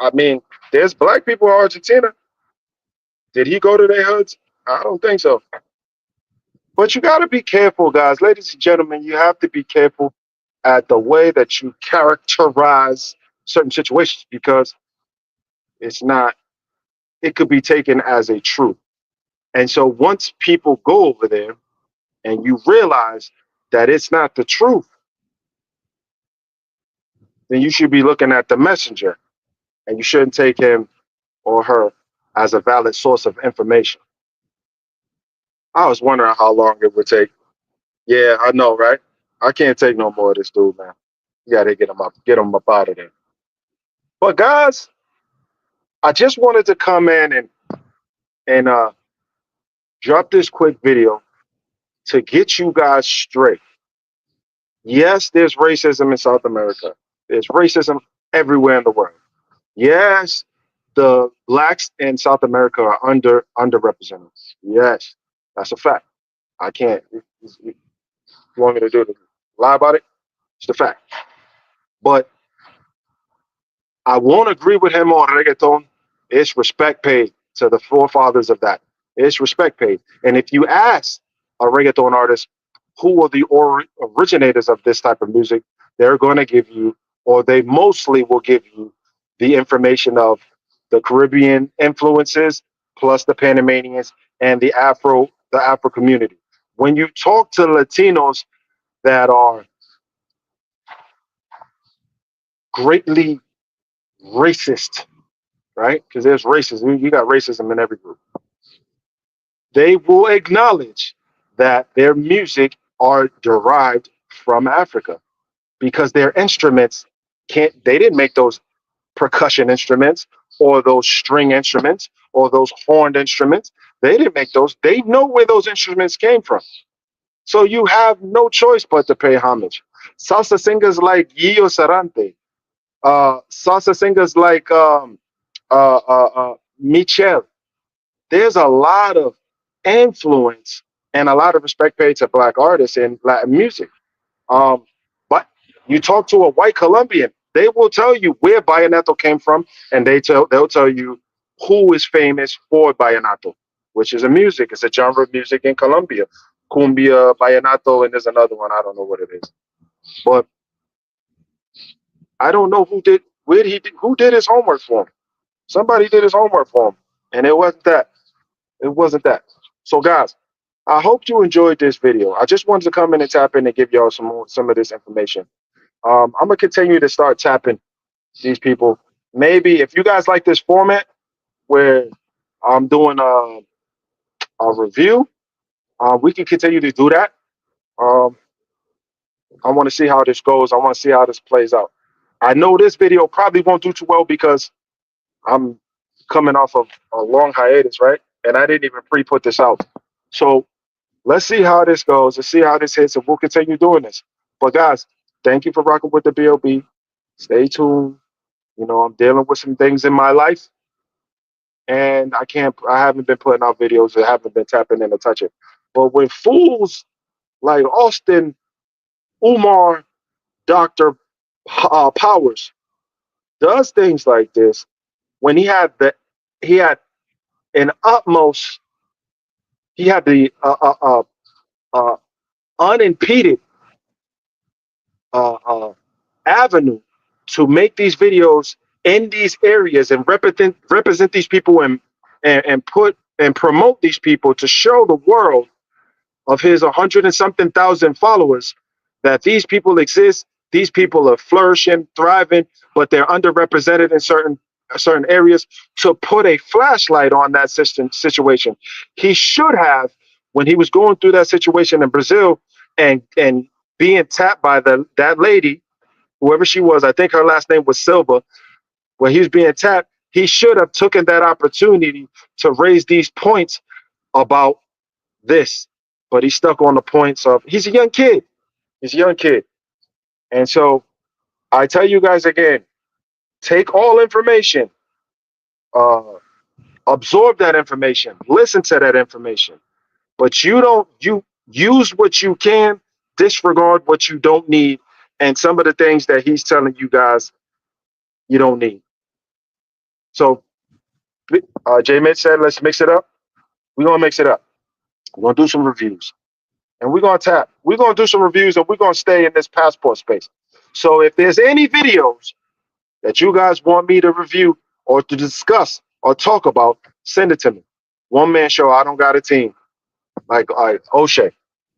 I mean, there's black people in Argentina. Did he go to their hoods? I don't think so. But you got to be careful, guys. Ladies and gentlemen, you have to be careful at the way that you characterize certain situations, because it's not, it could be taken as a truth. And so once people go over there and you realize that it's not the truth, then you should be looking at the messenger, and you shouldn't take him or her as a valid source of information. I was wondering how long it would take. Yeah, I know, right? I can't take no more of this dude, man. You gotta get him up out of there. But guys, I just wanted to come in and drop this quick video to get you guys straight. Yes, there's racism in South America. There's racism everywhere in the world. Yes, the blacks in South America are underrepresented. Yes, that's a fact. I can't. You want me to do it? Lie about it? It's the fact. But I won't agree with him on reggaeton. It's respect paid to the forefathers of that. It's respect paid. And if you ask a reggaeton artist who are the originators of this type of music, they're going to give you, or they mostly will give you, the information of the Caribbean influences plus the Panamanians and the Afro community. When you talk to Latinos that are greatly racist right? Because there's racism. You got racism in every group. They will acknowledge that their music are derived from Africa because their instruments they didn't make those percussion instruments or those string instruments or those horned instruments. They didn't make those. They know where those instruments came from. So you have no choice but to pay homage. Salsa singers like Gio Sarante, salsa singers like Michelle. There's a lot of influence and a lot of respect paid to Black artists in Latin music. But you talk to a white Colombian, they will tell you where vallenato came from, and they'll tell you who is famous for vallenato, which is a music. It's a genre of music in Colombia, cumbia, vallenato, and there's another one. I don't know what it is, but I don't know who did his homework for him. Somebody did his homework for him, and it wasn't that. It wasn't that. So, guys, I hope you enjoyed this video. I just wanted to come in and tap in and give y'all some of this information. I'm gonna continue to start tapping these people. Maybe if you guys like this format where I'm doing a review, we can continue to do that. I want to see how this goes. I want to see how this plays out. I know this video probably won't do too well because I'm coming off of a long hiatus, right? And I didn't even pre-put this out. So let's see how this goes. Let's see how this hits, and we'll continue doing this. But guys, thank you for rocking with the BLB. Stay tuned. You know, I'm dealing with some things in my life, and I haven't been putting out videos. I haven't been tapping in to touch it. But when fools like Auston, Umar, Dr. Powers does things like this, when he had the unimpeded avenue to make these videos in these areas and represent these people and put and promote these people to show the world of his 100 and something thousand followers that these people exist. These people are flourishing, thriving, but they're underrepresented in certain areas. To put a flashlight on that situation, he should have, when he was going through that situation in Brazil and being tapped by that lady, whoever she was. I think her last name was Silva. When he was being tapped, he should have taken that opportunity to raise these points about this. But he's stuck on the points of, he's a young kid. He's a young kid. And so I tell you guys again, take all information, absorb that information, listen to that information. But you use what you can, disregard what you don't need. And some of the things that he's telling you guys, you don't need. So J Mitch said, let's mix it up. We're going to mix it up. We're going to do some reviews. And we're going to tap. We're going to do some reviews, and we're going to stay in this passport space. So if there's any videos that you guys want me to review or to discuss or talk about, send it to me. One man show. I don't got a team. Like O'Shea.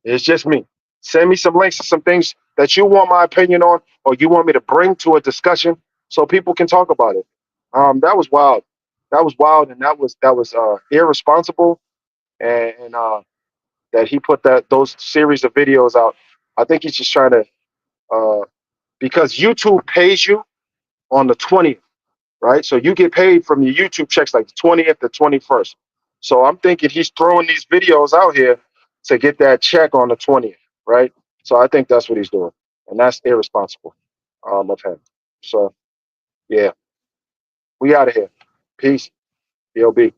It's just me. Send me some links to some things that you want my opinion on or you want me to bring to a discussion so people can talk about it. That was wild. That was wild, and that was irresponsible, and that he put those series of videos out. I think he's just trying to because YouTube pays you on the 20th, right? So you get paid from your YouTube checks like the 20th to 21st. So I'm thinking he's throwing these videos out here to get that check on the 20th, right? So I think that's what he's doing, and that's irresponsible of him. So yeah, we out of here. Peace. BLB.